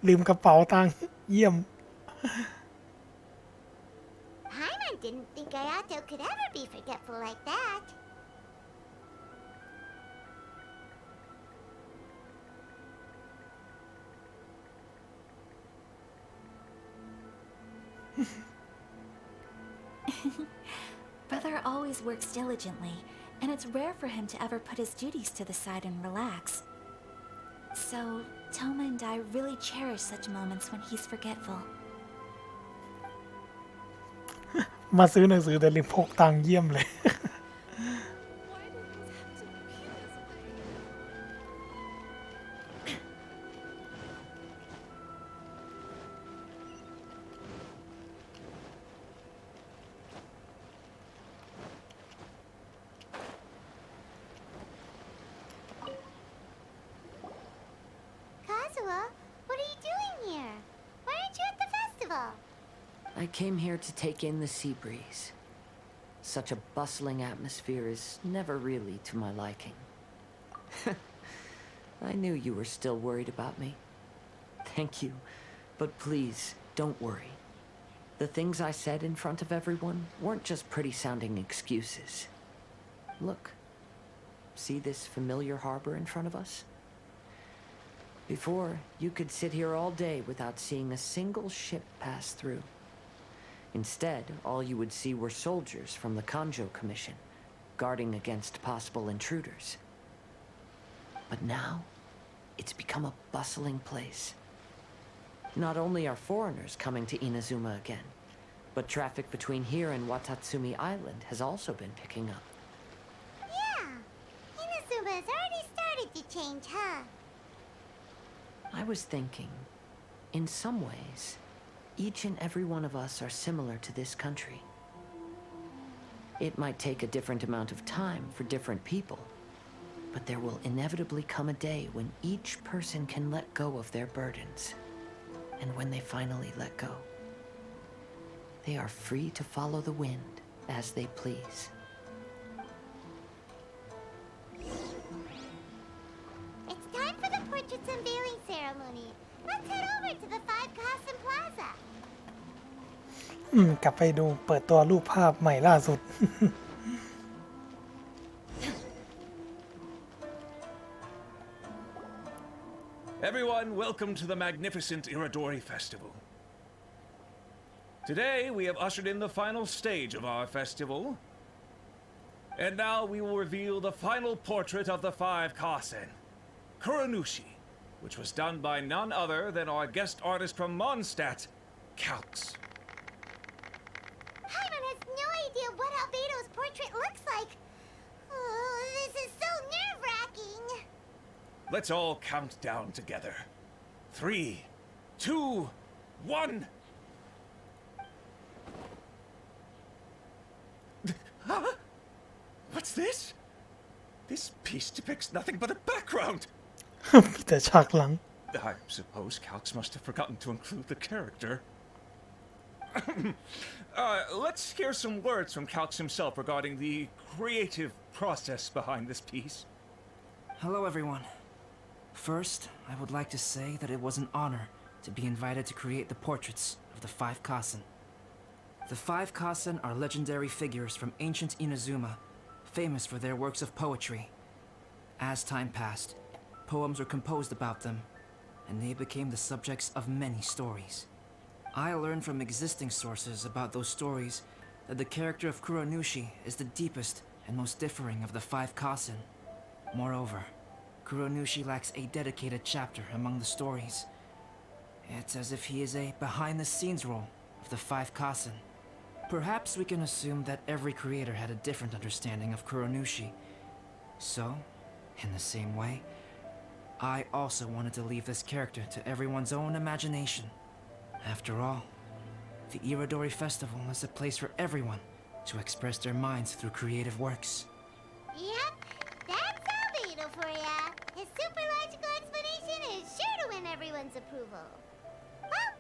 ลืมกระเป๋าตังค์ เยี่ยม Paimon didn't think Ayato could ever be forgetful like that. Brother always works diligently, and it's rare for him to ever put his duties to the side and relax. So, Toma and I really cherish such moments when he's forgetful. มาซื้อหนังสือแต่ลืมพกตังค์เยี่ยมเลย Kazuha, what are you doing here? Why aren't you at the festival? I came here to take in the sea breeze. Such a bustling atmosphere is never really to my liking. I knew you were still worried about me. Thank you. But please, don't worry. The things I said in front of everyone weren't just pretty-sounding excuses. Look. See this familiar harbor in front of us? Before, you could sit here all day without seeing a single ship pass through. Instead, all you would see were soldiers from the Kanjo Commission, guarding against possible intruders. But now, it's become a bustling place. Not only are foreigners coming to Inazuma again, but traffic between here and Watatsumi Island has also been picking up. Yeah, Inazuma's already started to change, huh? I was thinking, in some ways, each and every one of us are similar to this country. It might take a different amount of time for different people, but there will inevitably come a day when each person can let go of their burdens. And when they finally let go, they are free to follow the wind as they please. It's time for the portraits unveiling ceremony. Let's head over to the 5 Kasen Plaza. กลับไปดูเปิดตัวรูปภาพใหม่ล่าสุด Everyone, welcome to the magnificent Iridori Festival. Today, we have ushered in the final stage of our festival. And now we will reveal the final portrait of the 5 Kasen, Kuranushi, which was done by none other than our guest artist from Mondstadt, Calx. Paimon has no idea what Albedo's portrait looks like. Oh, this is so nerve-wracking. Let's all count down together. 3, 2, 1. Huh? What's this? This piece depicts nothing but a background. มีแต่ฉากหลัง I suppose Calx must have forgotten to include the character. Let's hear some words from Calx himself regarding the creative process behind this piece. Hello, everyone. First, I would like to say that it was an honor to be invited to create the portraits of the 5 Kasen. The 5 Kasen are legendary figures from ancient Inazuma, famous for their works of poetry. As time passed, poems were composed about them, and they became the subjects of many stories. I learned from existing sources about those stories that the character of Kuranushi is the deepest and most differing of the 5 Kasen. Moreover, Kuranushi lacks a dedicated chapter among the stories. It's as if he is a behind-the-scenes role of the 5 Kasen. Perhaps we can assume that every creator had a different understanding of Kuranushi. So, in the same way, I also wanted to leave this character to everyone's own imagination. After all, the Iridori Festival is a place for everyone to express their minds through creative works. Yep, that's Albedo for ya. His super logical explanation is sure to win everyone's approval. Well,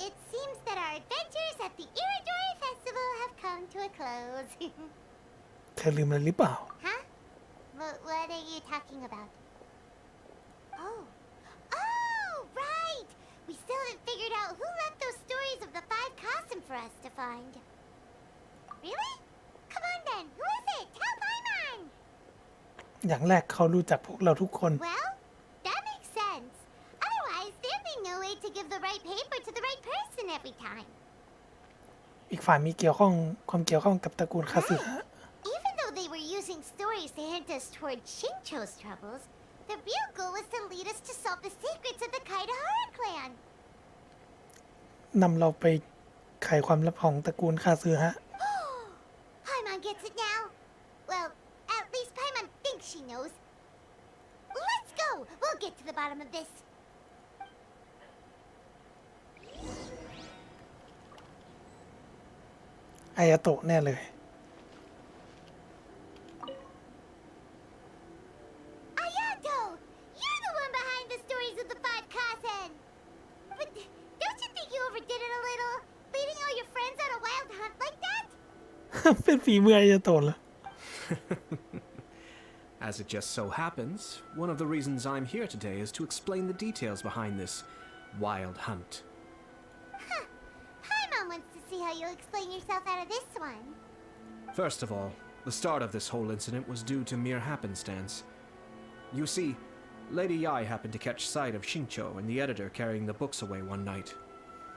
it seems that our adventures at the Iridori Festival have come to a close. เธอลืมอะไรหรือเปล่า Huh? What are you talking about? Oh, right! We still haven't figured out who left those stories of the 5 Kasen for us to find. Really? Come on then, who is it? Tell Paimon! อย่างแรกเขารู้จักพวกเราทุกคน Well, that makes sense. Otherwise, there'd be no way to give the right paper to the right person every time. อีกฝ่ายมีความเกี่ยวข้องกับตระกูลคาสึฮะ Even though they were using stories to hint us toward Shincho's troubles, the real goal was to lead us to solve the secrets of the Kaidahara clan. นำเราไปไขความลับของตระกูลคาสึฮะ Paimon gets it now. Well, at least Paimon thinks she knows. Let's go! We'll get to the bottom of this. อายาโตะแน่เลย Ayato! You're the one behind the stories of the 5 Kasen! But don't you think you overdid it a little? Leading all your friends on a wild hunt like that? เป็นฝีมืออายาโตะเหรอ As it just so happens, one of the reasons I'm here today is to explain the details behind this wild hunt. Paimon wants to see how you'll explain yourself out of this one. First of all, the start of this whole incident was due to mere happenstance. You see, Lady Yai happened to catch sight of Xingqiu and the editor carrying the books away one night.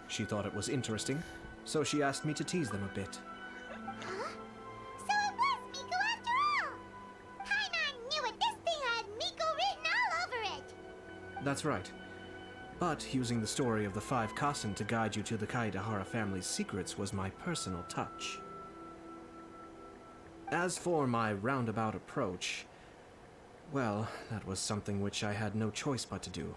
She thought it was interesting, so she asked me to tease them a bit. Huh? So it was Miko after all! Paimon knew it! This thing had Miko written all over it! That's right. But using the story of the 5 Kasen to guide you to the Kaedehara family's secrets was my personal touch. As for my roundabout approach, well, that was something which I had no choice but to do.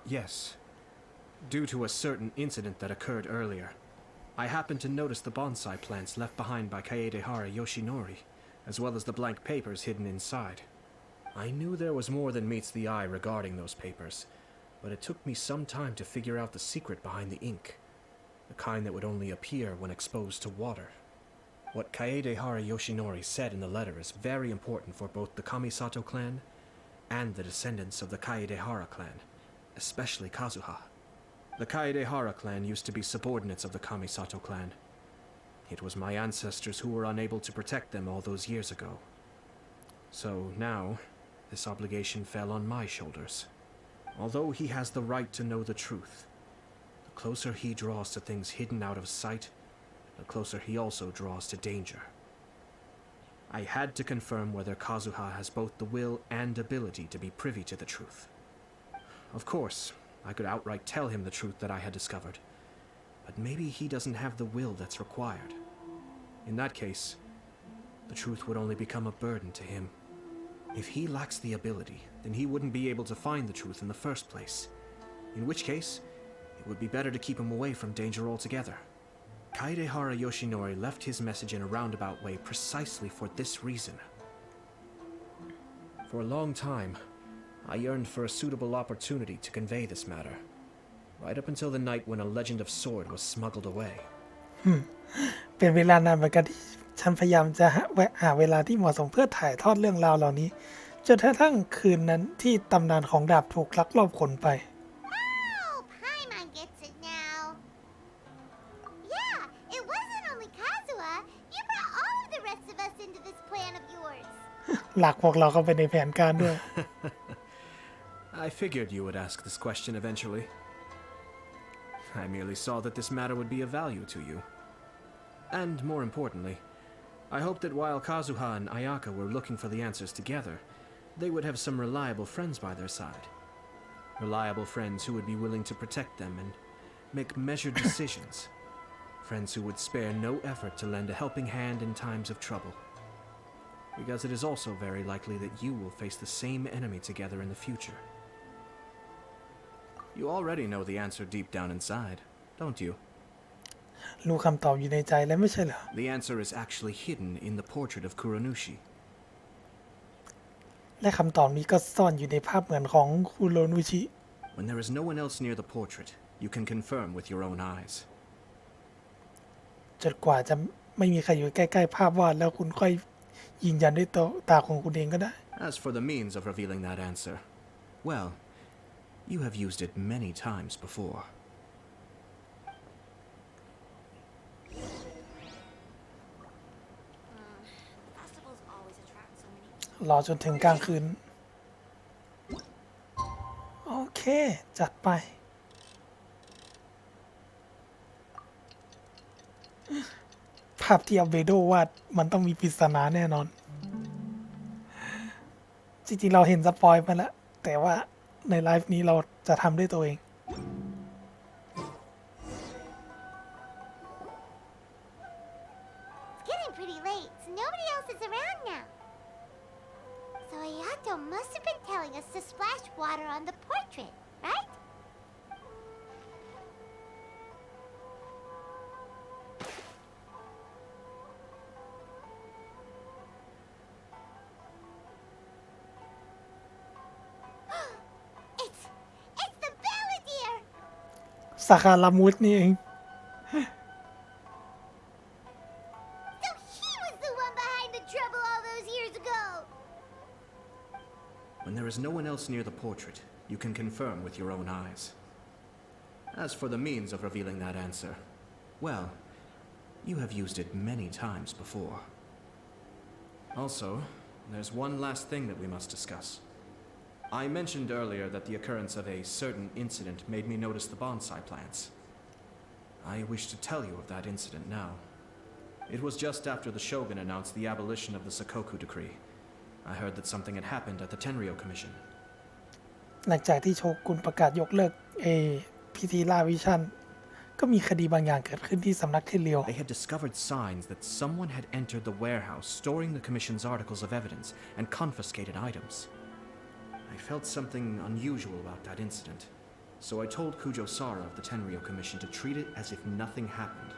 Yes. Due to a certain incident that occurred earlier, I happened to notice the bonsai plants left behind by Kaedehara Yoshinori, as well as the blank papers hidden inside. I knew there was more than meets the eye regarding those papers, but it took me some time to figure out the secret behind the ink, the kind that would only appear when exposed to water. What Kaedehara Yoshinori said in the letter is very important for both the Kamisato clan and the descendants of the Kaedehara clan, especially Kazuha. The Kaedehara clan used to be subordinates of the Kamisato clan. It was my ancestors who were unable to protect them all those years ago. So now, this obligation fell on my shoulders. Although he has the right to know the truth, the closer he draws to things hidden out of sight, the closer he also draws to danger. I had to confirm whether Kazuha has both the will and ability to be privy to the truth. Of course, I could outright tell him the truth that I had discovered, but maybe he doesn't have the will that's required. In that case, the truth would only become a burden to him. If he lacks the ability, then he wouldn't be able to find the truth in the first place, in which case, it would be better to keep him away from danger altogether. Kaedehara Yoshinori left his message in a roundabout way precisely for this reason. For a long time, I yearned for a suitable opportunity to convey this matter, right up until the night when a legend of sword was smuggled away. เป็นเวลานานเหมือนกันที่ฉันพยายามจะหาเวลาที่เหมาะสมเพื่อถ่ายทอดเรื่องราวเหล่านี้จนกระทั่งคืนนั้นที่ตำนานของดาบถูกลักลอบขนไป Oh, Paimon gets it now. Yeah, it wasn't only Kazuha. You brought all of the rest of us into this plan of yours. หลักพวกเราเข้าไปในแผนการด้วย I figured you would ask this question eventually. I merely saw that this matter would be of value to you. And more importantly, I hoped that while Kazuha and Ayaka were looking for the answers together, they would have some reliable friends by their side. Reliable friends who would be willing to protect them and make measured decisions. Friends who would spare no effort to lend a helping hand in times of trouble. Because it is also very likely that you will face the same enemy together in the future. You already know the answer deep down inside, don't you? รู้คำตอบอยู่ในใจแล้วไม่ใช่เหรอ The answer is actually hidden in the portrait of Kuranushi. และคำตอบนี้ก็ซ่อนอยู่ในภาพเหมือนของคุโรนุชิ When there is no one else near the portrait, you can confirm with your own eyes. จนกว่าจะไม่มีใครอยู่ใกล้ๆภาพวาดแล้วคุณค่อยยืนยันด้วยตาของคุณเองก็ได้ As for the means of revealing that answer, well, you have used it many times before. รอจนถึงกลางคืน โอเค จัดไป ภาพที่อัลเบโดวาดมันต้องมีปริศนาแน่นอน จริงๆ เราเห็นสปอยล์มาแล้ว แต่ว่าในไลฟ์นี้เราจะทำด้วยตัวเอง It's getting pretty late, so nobody else is around now. So Ayato must have been telling us to splash water on the portrait, right? It's the Balladeer! สาขาลามูสนี่เอง So he was the one behind the trouble all those years ago! When there is no one else near the portrait, you can confirm with your own eyes. As for the means of revealing that answer, well, you have used it many times before. Also, there's one last thing that we must discuss. I mentioned earlier that the occurrence of a certain incident made me notice the bonsai plants. I wish to tell you of that incident now. It was just after the Shogun announced the abolition of the Sakoku Decree. I heard that something had happened at the Tenryo Commission. หลังจากที่โชกุนประกาศยกเลิกพิธีล่าวิชั่นก็มีคดีบางอย่างเกิดขึ้นที่สำนักเทนเรียว They had discovered signs that someone had entered the warehouse storing the Commission's articles of evidence and confiscated items. I felt something unusual about that incident, so I told Kujo Sara of the Tenryo Commission to treat it as if nothing happened.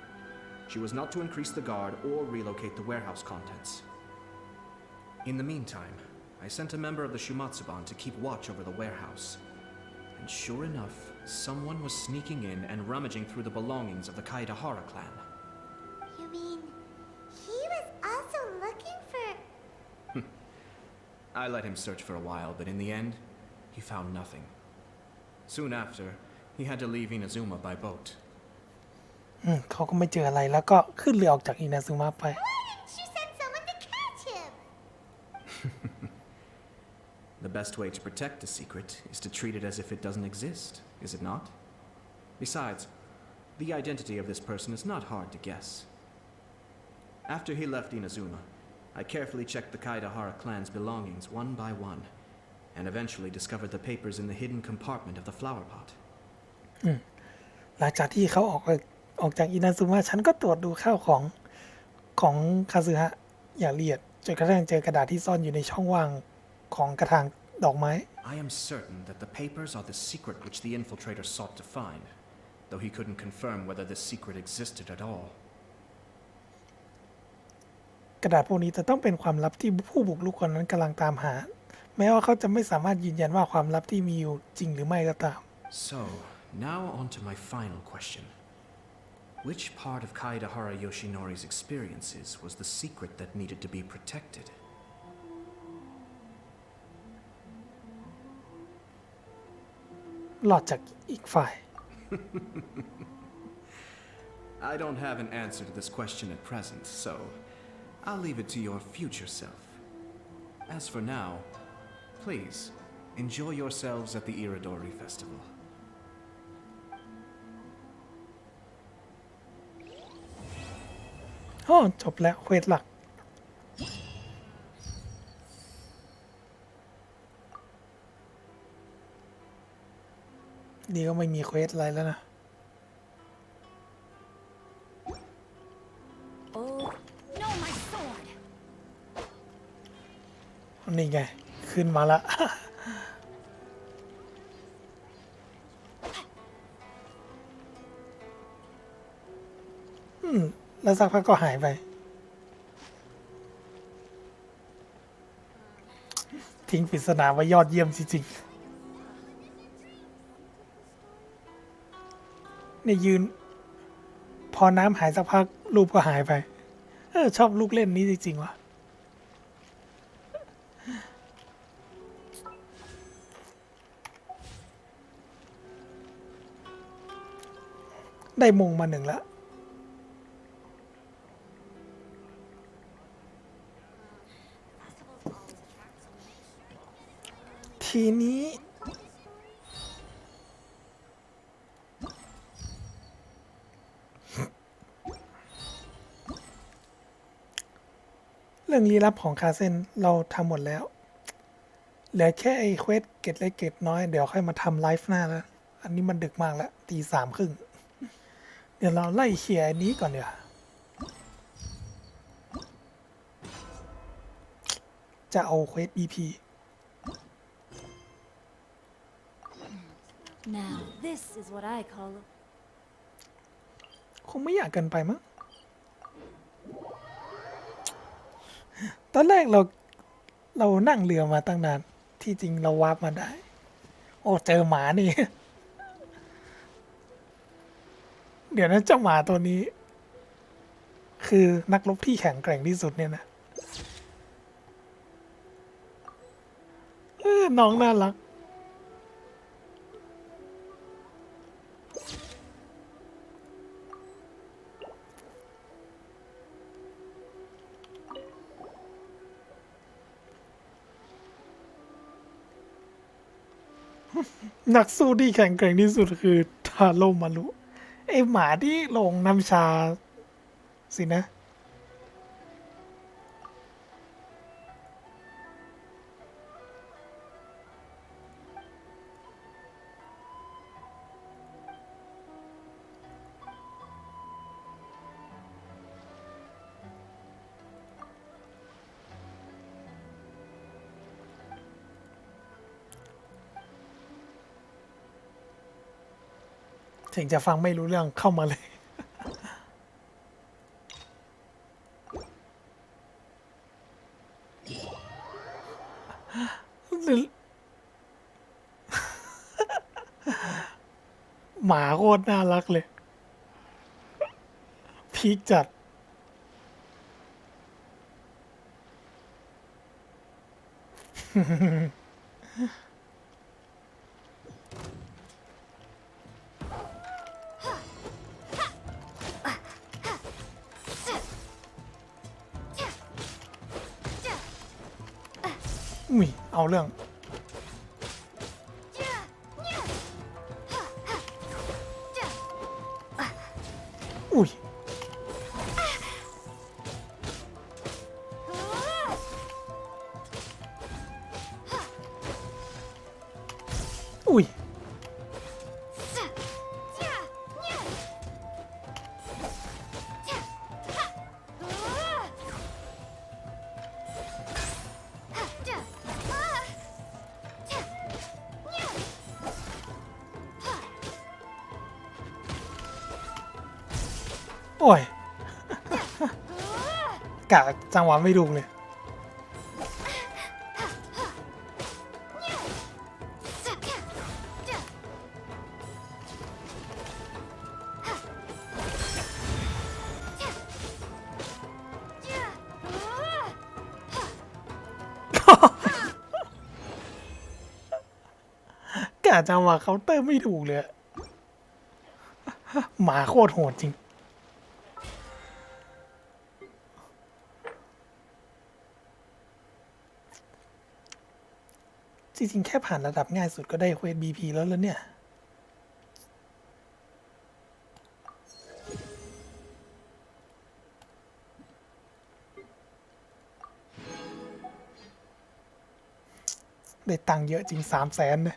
She was not to increase the guard or relocate the warehouse contents. In the meantime, I sent a member of the Shumatsuban to keep watch over the warehouse. And sure enough, someone was sneaking in and rummaging through the belongings of the Kaedahara clan. You mean he was also looking for... I let him search for a while, but in the end, he found nothing. Soon after, he had to leave Inazuma by boat. เขาก็ไม่เจออะไรแล้วก็ขึ้นเรือออกจากอินาซึมะไป Why didn't she send someone to catch him? The best way to protect a secret is to treat it as if it doesn't exist, is it not? Besides, the identity of this person is not hard to guess. After he left Inazuma, I carefully checked the Kaedahara clan's belongings one by one, and eventually discovered the papers in the hidden compartment of the flower pot. หลังจากที่เขาออกจากอินาซึมะฉันก็ตรวจดูข้าวของคาซึฮะอย่างละเอียดจนกระทั่งเจอกระดาษที่ซ่อนอยู่ในช่องว่างของกระถางดอกไม้ I am certain that the papers are the secret which the infiltrator sought to find, though he couldn't confirm whether this secret existed at all. กระดาษพวกนี้จะต้องเป็นความลับที่ผู้บุกรุกคนนั้นกำลังตามหาแม้ว่าเขาจะไม่สามารถยืนยันว่าความลับที่มีอยู่จริงหรือไม่ก็ตาม So, now on to my final question. Which part of Kaedahara Yoshinori's experiences was the secret that needed to be protected? หลอดจากอีกฝ่าย I don't have an answer to this question at present, so I'll leave it to your future self. As for now, please enjoy yourselves at the Iridori Festival. จบแล้วเควสหลักนี่ก็ไม่มีเควสอะไรแล้วนะ Oh, no, my sword. นี่ไงขึ้นมาละ แล้วสักพักก็หายไป ทิ้งปริศนาไว้ยอดเยี่ยมจริงๆเนี่ยยืน พอน้ำหายสักพักรูปก็หายไป ชอบลูกเล่นนี้จริงๆว่ะ ได้มงมา1แล้ว ทีนี้ เรื่องลี้ลับของคาเซนเราทำหมดแล้ว เหลือแค่ไอ้เควสเกตเล็กเกตน้อยเดี๋ยวค่อยมาทำไลฟ์หน้าแล้ว อันนี้มันดึกมากแล้ว 3:30 เดี๋ยวเราไล่เคลียร์อันนี้ก่อนเดี๋ยวจะเอาเควส BP Now, this is what I call คงไม่อยากเกินไปมั้ง ตอนแรกเรานั่งเรือมาตั้งนาน ที่จริงเราวาร์ปมาได้ โอ้เจอหมานี่ เดี๋ยวนั้นเจ้าหมาตัวนี้ คือนักรบที่แข็งแกร่งที่สุดเนี่ยนะ น้องน่ารักนักสู้ที่แข็งแกร่งที่สุดคือทาโร่มารุไอหมาที่ลงน้ำชาสินะ ถึงจะฟังไม่รู้เรื่องเข้ามาเลย หมาโคตรน่ารักเลย พีคจัด อุ้ย เอาเรื่อง อุ้ย อุ้ย โอ้ย กะจังหวะไม่ถูกเลย กะจังหวะเคาน์เตอร์ไม่ถูกเลยอะหมาโคตรโหดจริง จริงๆ แค่ผ่านระดับง่ายสุดก็ได้เควส BP แล้วเนี่ย ได้ตังค์เยอะจริง300,000เลย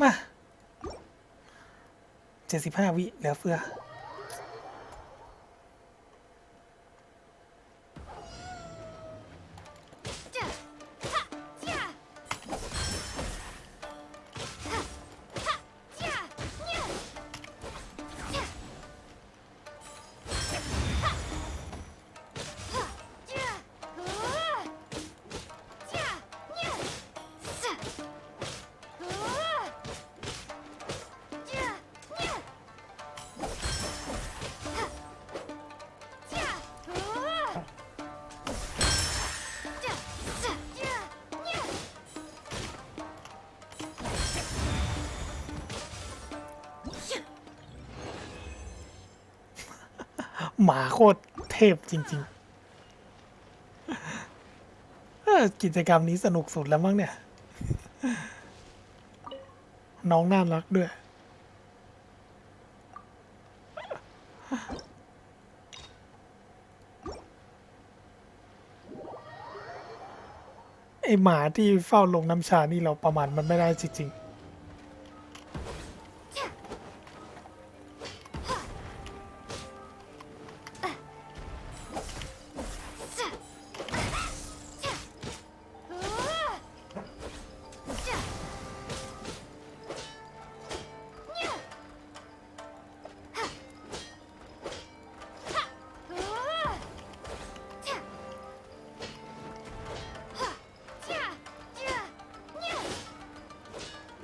มา75 วิเหลือเฟือ หมาโคตรเทพจริงๆกิจกรรมนี้สนุกสุดแล้วมั้งเนี่ย น้องน่ารักด้วย ไอหมาที่เฝ้าลงน้ำชานี่เราประมาณมันไม่ได้จริงๆ อ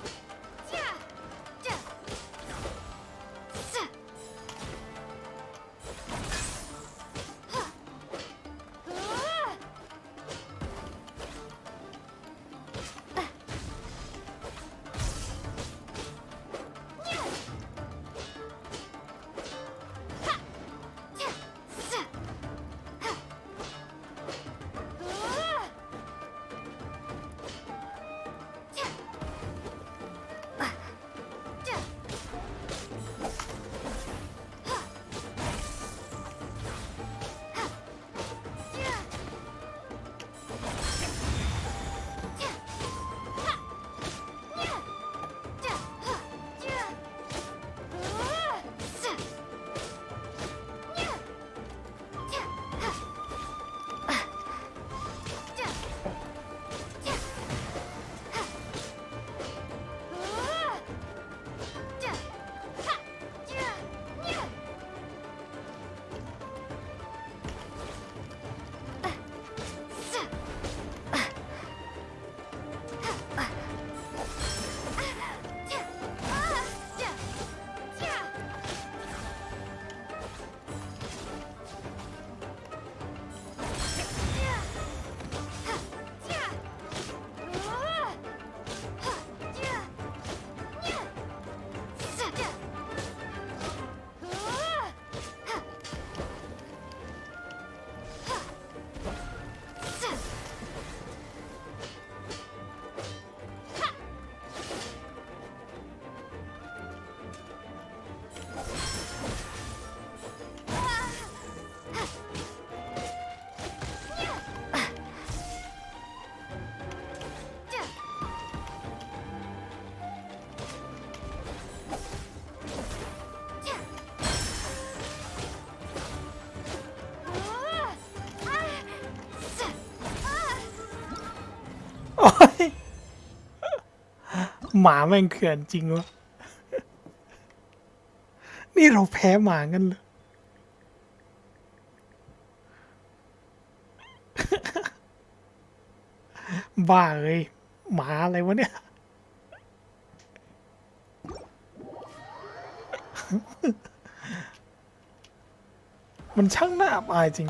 หมาแม่งเขื่อนจริงวะ นี่เราแพ้หมากันเลย บ้าเลยหมาอะไรวะเนี่ย มันช่างน่าอับอายจริง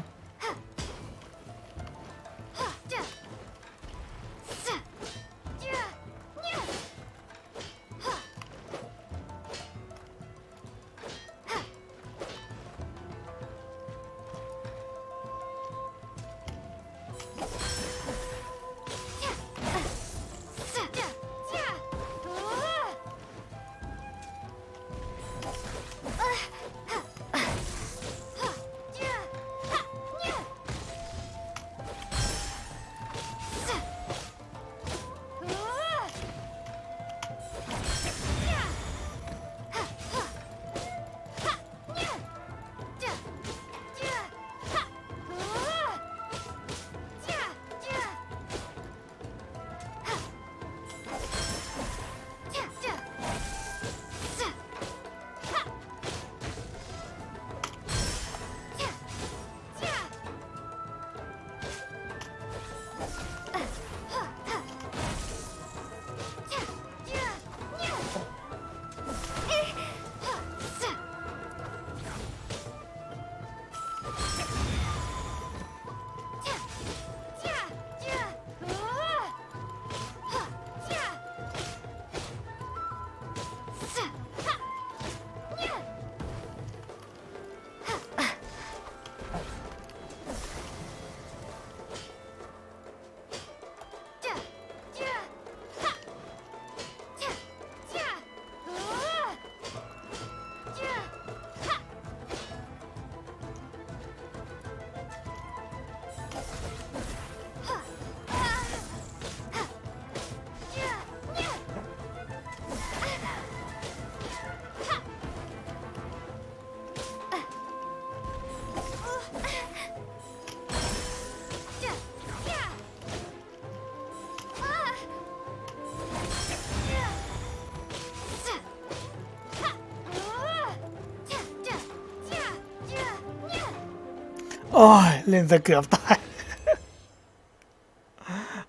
โอ้ยเล่นซะเกือบตาย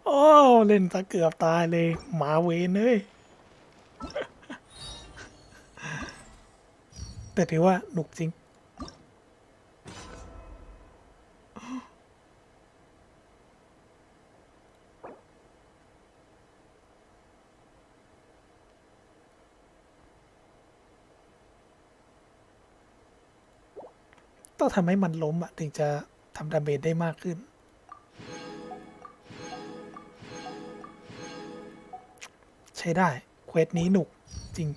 โอ้เล่นซะเกือบตายเลยหมาเวนเลย แต่ถือว่าหนุกจริง ต้องทำให้มันล้มอ่ะ ถึงจะทำดาเมจได้มากขึ้น ใช้ได้เควสนี้หนุกจริง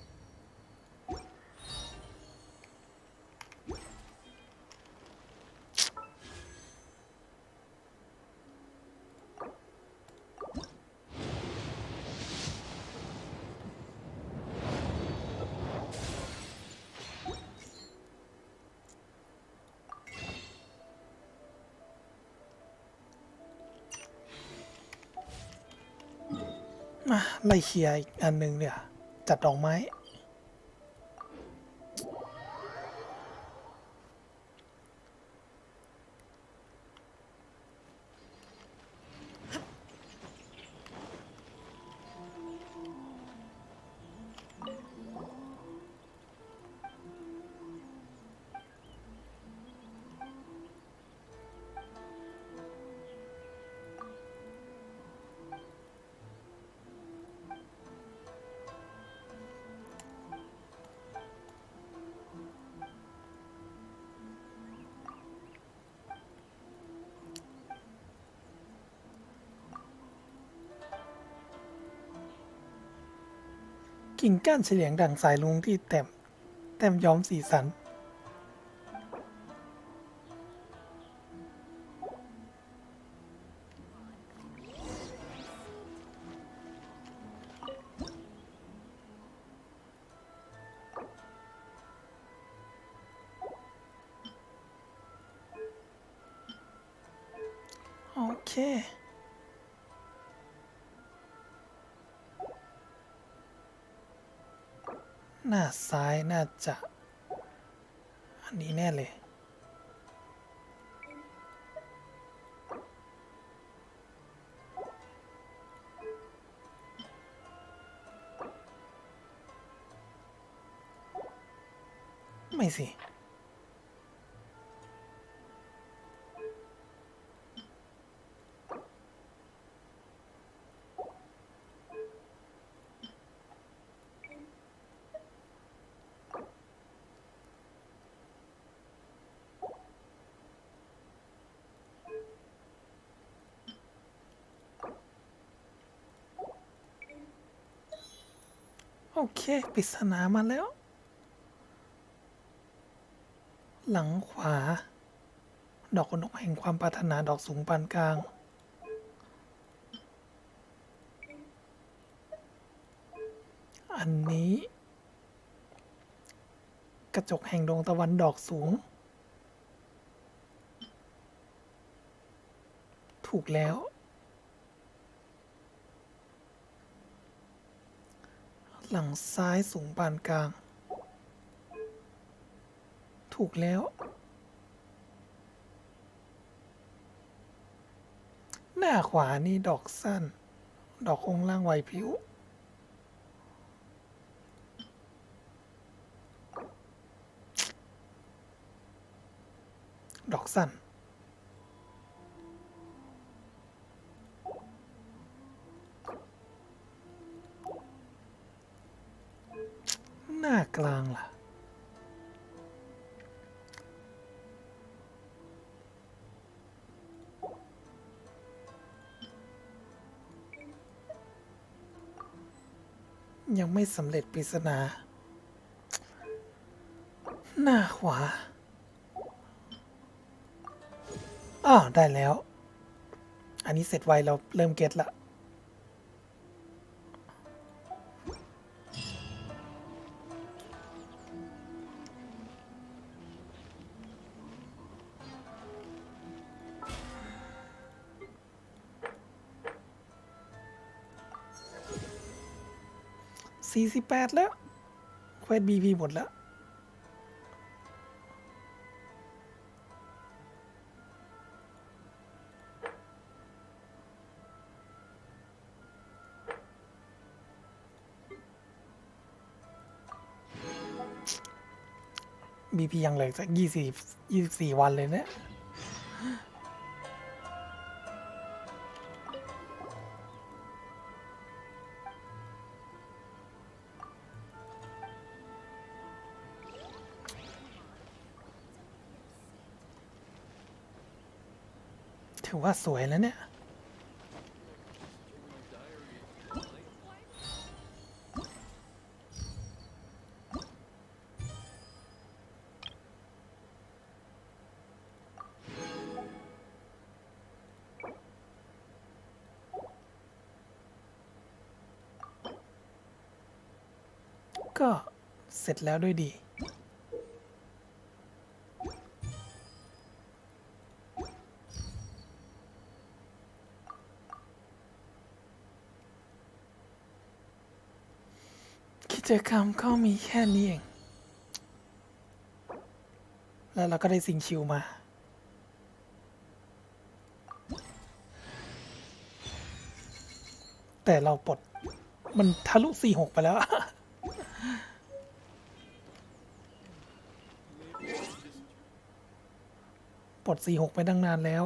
มาไล่เคลียร์อีกอันหนึ่งเนี่ย จัดดอกไม้ กิ่งก้านเฉลียงดั่งสายลุงที่แต้มย้อมสีสัน โอเค ต หน้าซ้ายน่าจะ อันนี้แน่เลย ไม่สิ โอเคปริศนามาแล้ว หลังขวา ดอกขนกแห่งความปรารถนาดอกสูงปานกลาง อันนี้ กระจกแห่งดวงตะวันดอกสูง ถูกแล้ว หลังซ้ายสูงปานกลาง ถูกแล้ว หน้าขวานี่ดอกสั้น ดอกองค์ล่างไหวพริ้ว ดอกสั้น หน้ากลางล่ะ ยังไม่สำเร็จปริศนา หน้าขวา อ้าว ได้แล้ว อันนี้เสร็จไวเราเริ่มเก็ตละ48แล้วเควสบีพีหมดแล้ว บีพียังเหลือสัก24 วันเลยเนี่ย ถือว่าสวยแล้วเนี่ย ก็เสร็จแล้วด้วยดี กิจกรรมก็มีแค่นี้เอง แล้วเราก็ได้สิ่งชิวมา แต่เราปลดมันทะลุ 46 ไปแล้ว ปลด 46 ไปตั้งนานแล้ว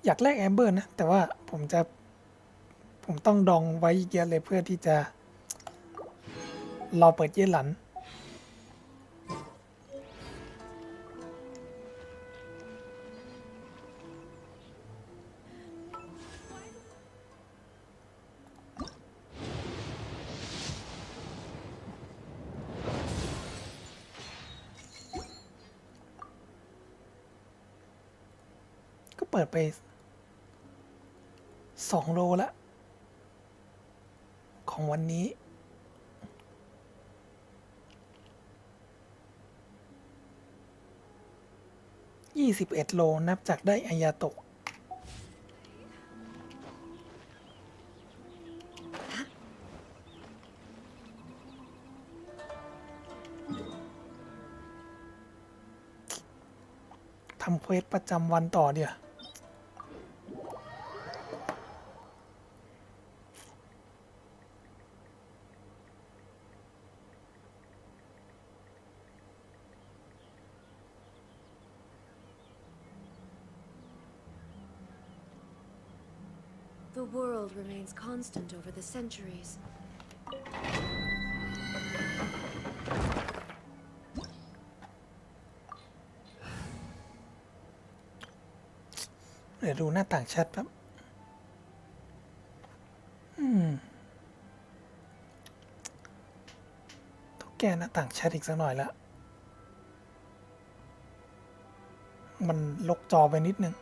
อยากแลกแอมเบอร์นะ แต่ว่าผมต้องดองไว้อีกเยอะเลยเพื่อที่จะรอเปิดเย็นหลัน ก็เปิดไป2 โลแล้ว ของวันนี้ 20 21 โลนับจากได้อายาโตะทำเควสประจำวันต่อเดี๋ยวThe world remains constant over the centuries. เดี๋ยวดูหน้าต่างแชทแป๊บต้องแก้หน้าต่างแชทอีกสักหน่อยละมันลกจอไปนิดนึง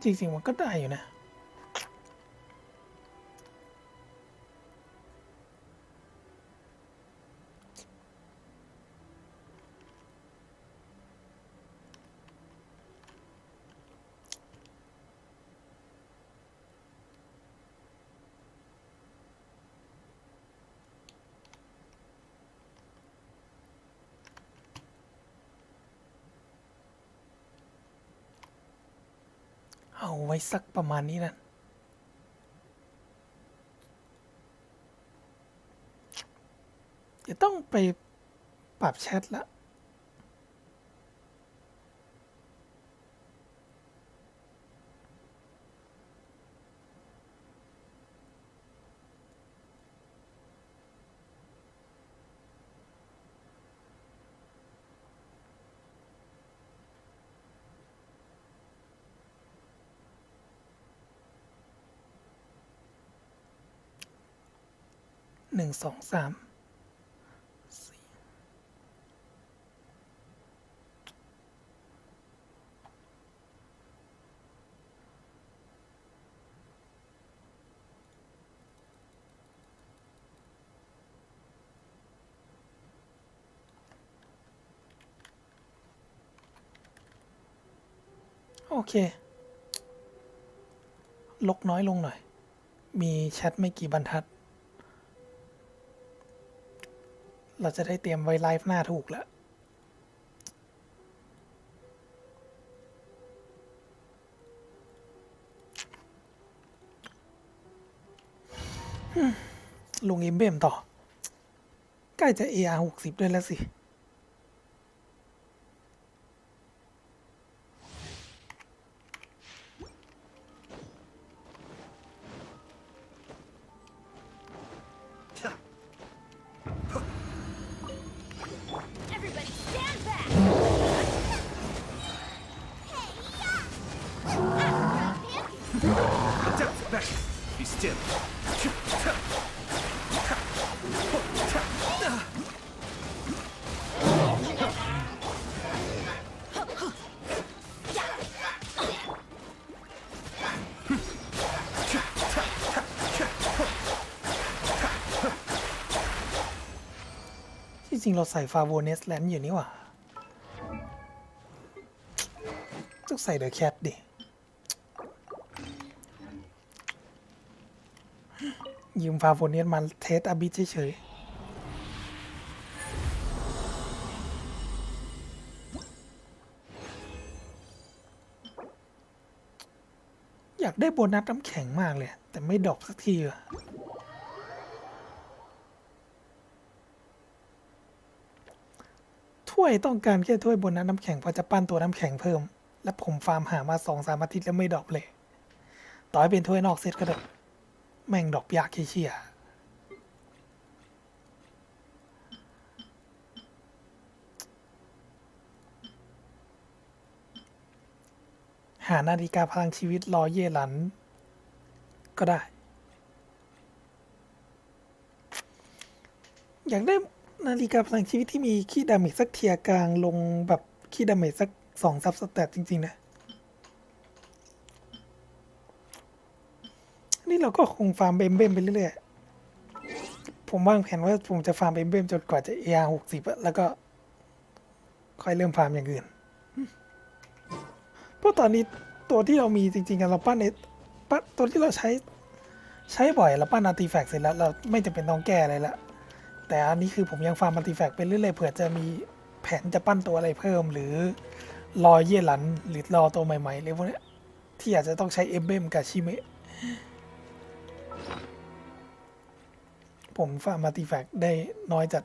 จริงๆมันก็ได้อยู่นะเอาไว้สักประมาณนี้นะจะต้องไปปรับแชทละ1 2 3 โอเคลกน้อยลงหน่อยมีแชทไม่กี่บรรทัดเราจะได้เตรียมไว้ไลฟ์หน้าถูกแล้วลงอิมเบมต่อใกล้จะ AR 60ด้วยแล้วสิที่จริงเราใส่ฟาโวเนสแลนด์อยู่นี่หว่าต้องใส่เดอะแคทดิยืมฟาโวเนสมาเทสอาบิเฉยๆอยากได้โบนัสน้ำแข็งมากเลยแต่ไม่ดรอปสักทีอะถ้วยต้องการแค่ถ้วยโบนัสน้ำแข็งเพราะจะปั้นตัวน้ำแข็งเพิ่มและผมฟาร์มหามา2-3 อาทิตย์แล้วไม่ดรอปเลยต่อให้เป็นถ้วยนอกเซตก็ได้แม่งดรอปยากเชี่ยหานาฬิกาพลังชีวิตรอเย่หลันก็ได้อยากได้นาฬิกาพลังชีวิตที่มีคีย์ดาเมจสักเทียร์กลางลงแบบคีย์ดาเมจสัก 2ซับสแตทจริงๆนะนี่เราก็คงฟาร์มเบมไปเรื่อยๆผมวางแผนว่าผมจะฟาร์มเบมจนกว่าจะ AR 60อะแล้วก็ค่อยเริ่มฟาร์มอย่างอื่นเพราะตอนนี้ตัวที่เรามีจริงๆกันเราปั้นตัวที่เราใช้บ่อยเราปั้นอาร์ติแฟกต์เสร็จแล้วเราไม่จำเป็นต้องแก้อะไรละแต่อันนี้คือผมยังฟาร์มอาร์ติแฟกต์ไปเรื่อยๆเผื่อจะมีแผนจะปั้นตัวอะไรเพิ่มหรือรอเย่หลันหรือรอตัวใหม่ๆเลยพวกนี้ที่อาจจะต้องใช้เอมเบมกับชิเมะผมฟาร์มอาร์ติแฟกต์ได้น้อยจัด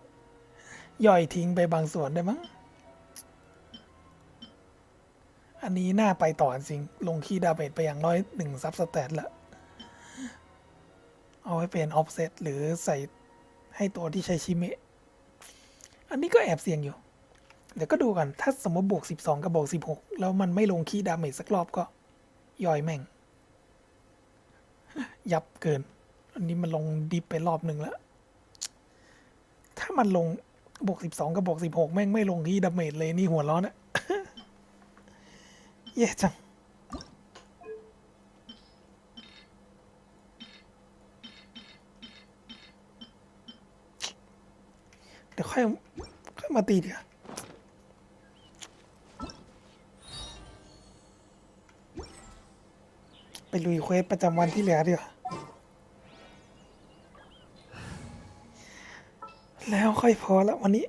ย่อยทิ้งไปบางส่วนได้มั้งอันนี้น่าไปต่อจริงลงคีย์ดาเมจไปอย่างน้อย1ซับสแตทละเอาไว้เป็นออฟเซตหรือใส่ให้ตัวที่ใช้ชิเมะอันนี้ก็แอบเสี่ยงอยู่เดี๋ยวก็ดูกันถ้าสมมติบวก12กับบวก16แล้วมันไม่ลงคีย์ดาเมจสักรอบก็ย่อยแม่งยับเกินอันนี้มันลงดิฟไปรอบหนึ่งแล้วถ้ามันลงบวก12กับบวก16แม่งไม่ลงคีย์ดาเมจเลยนี่หัวร้อนอะแย่จังเดี๋ยวค่อยมาตีเดี๋ยวไปลุยเควสประจำวันที่เหลือดีกว่าแล้วค่อยพอแล้ววันนี้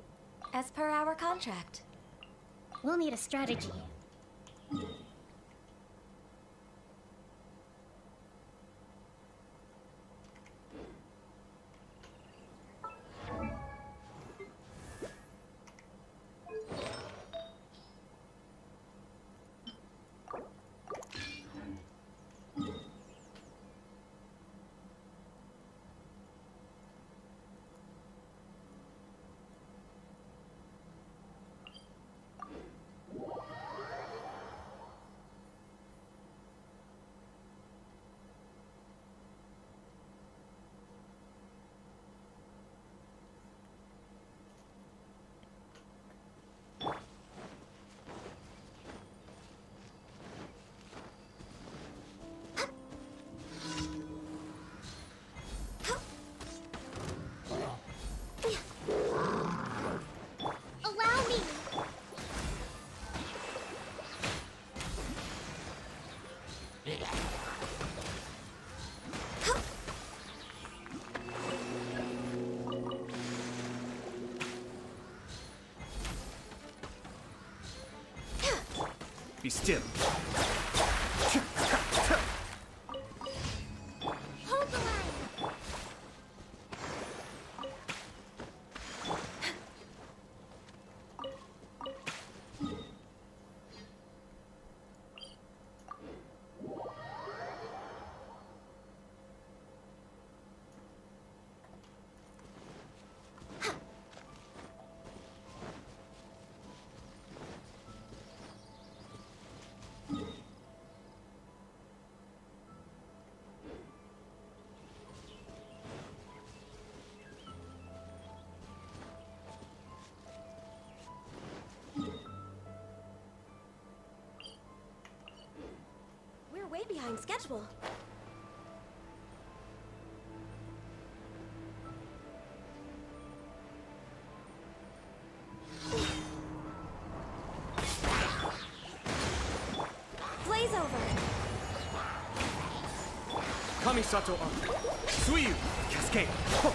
As per our contract, we'll need a strategy. Allow me. Be still. Hold the line. We're way behind schedule. Blaze over. Kamisato Arc. Suiyu. Cascade. Ho.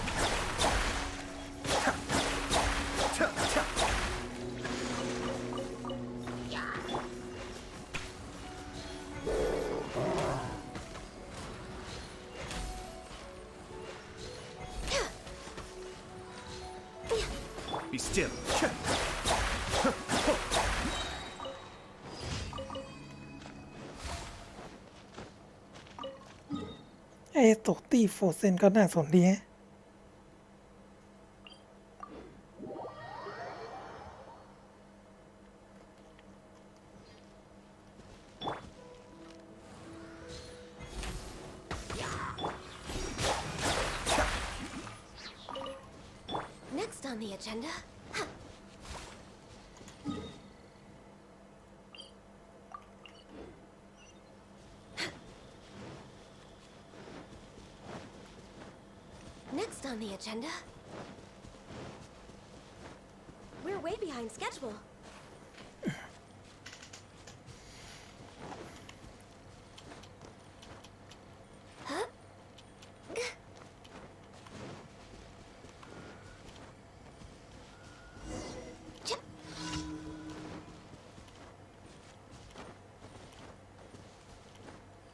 Ta. Ta. Ta. Be still. ไอ้ตกตีโฟเซนก็น่าสนดีฮะ Next on the agenda. Next on the agenda. We're way behind schedule. Huh?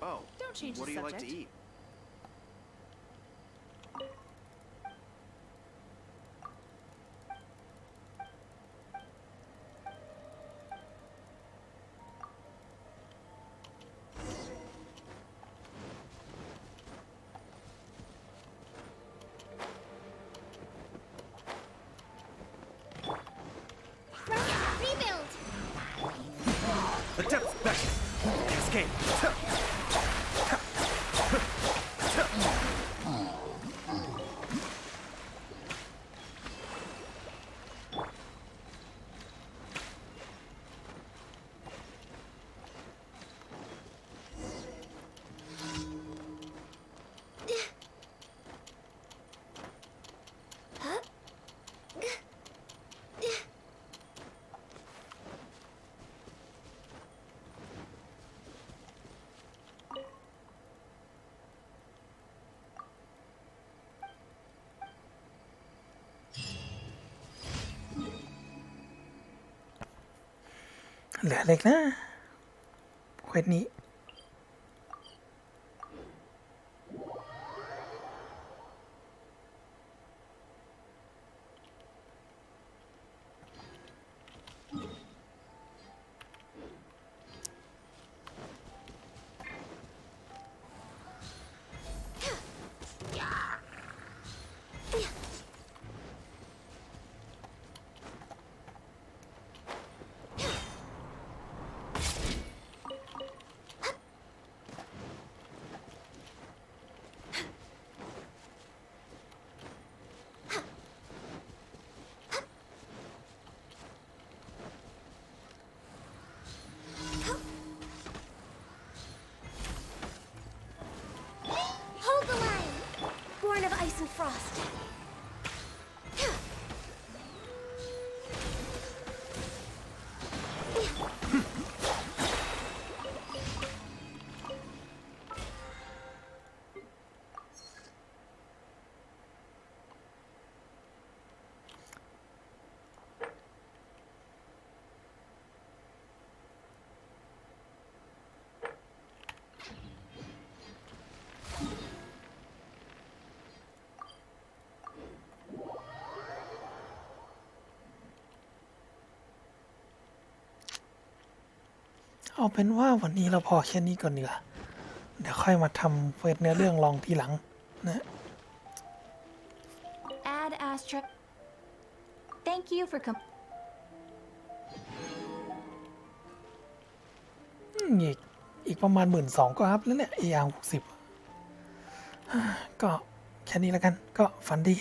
Oh, Don't change what the do you like to subject. eat? Rebuild! The depth back! Escape!เหลือเล็กนะเควสนี้and frost.เอาเป็นว่าวันนี้เราพอแค่นี้ก่อนดีกว่าเดี๋ยวค่อยมาทำเฟิร์สเนื้อเรื่องลองทีหลังนะ Ad Astra. Thank you forอีกประมาณ 12,000 ก็อัพแล้วเนี่ย AR 60ก็แค่นี้แล้วกันก็ฝันดี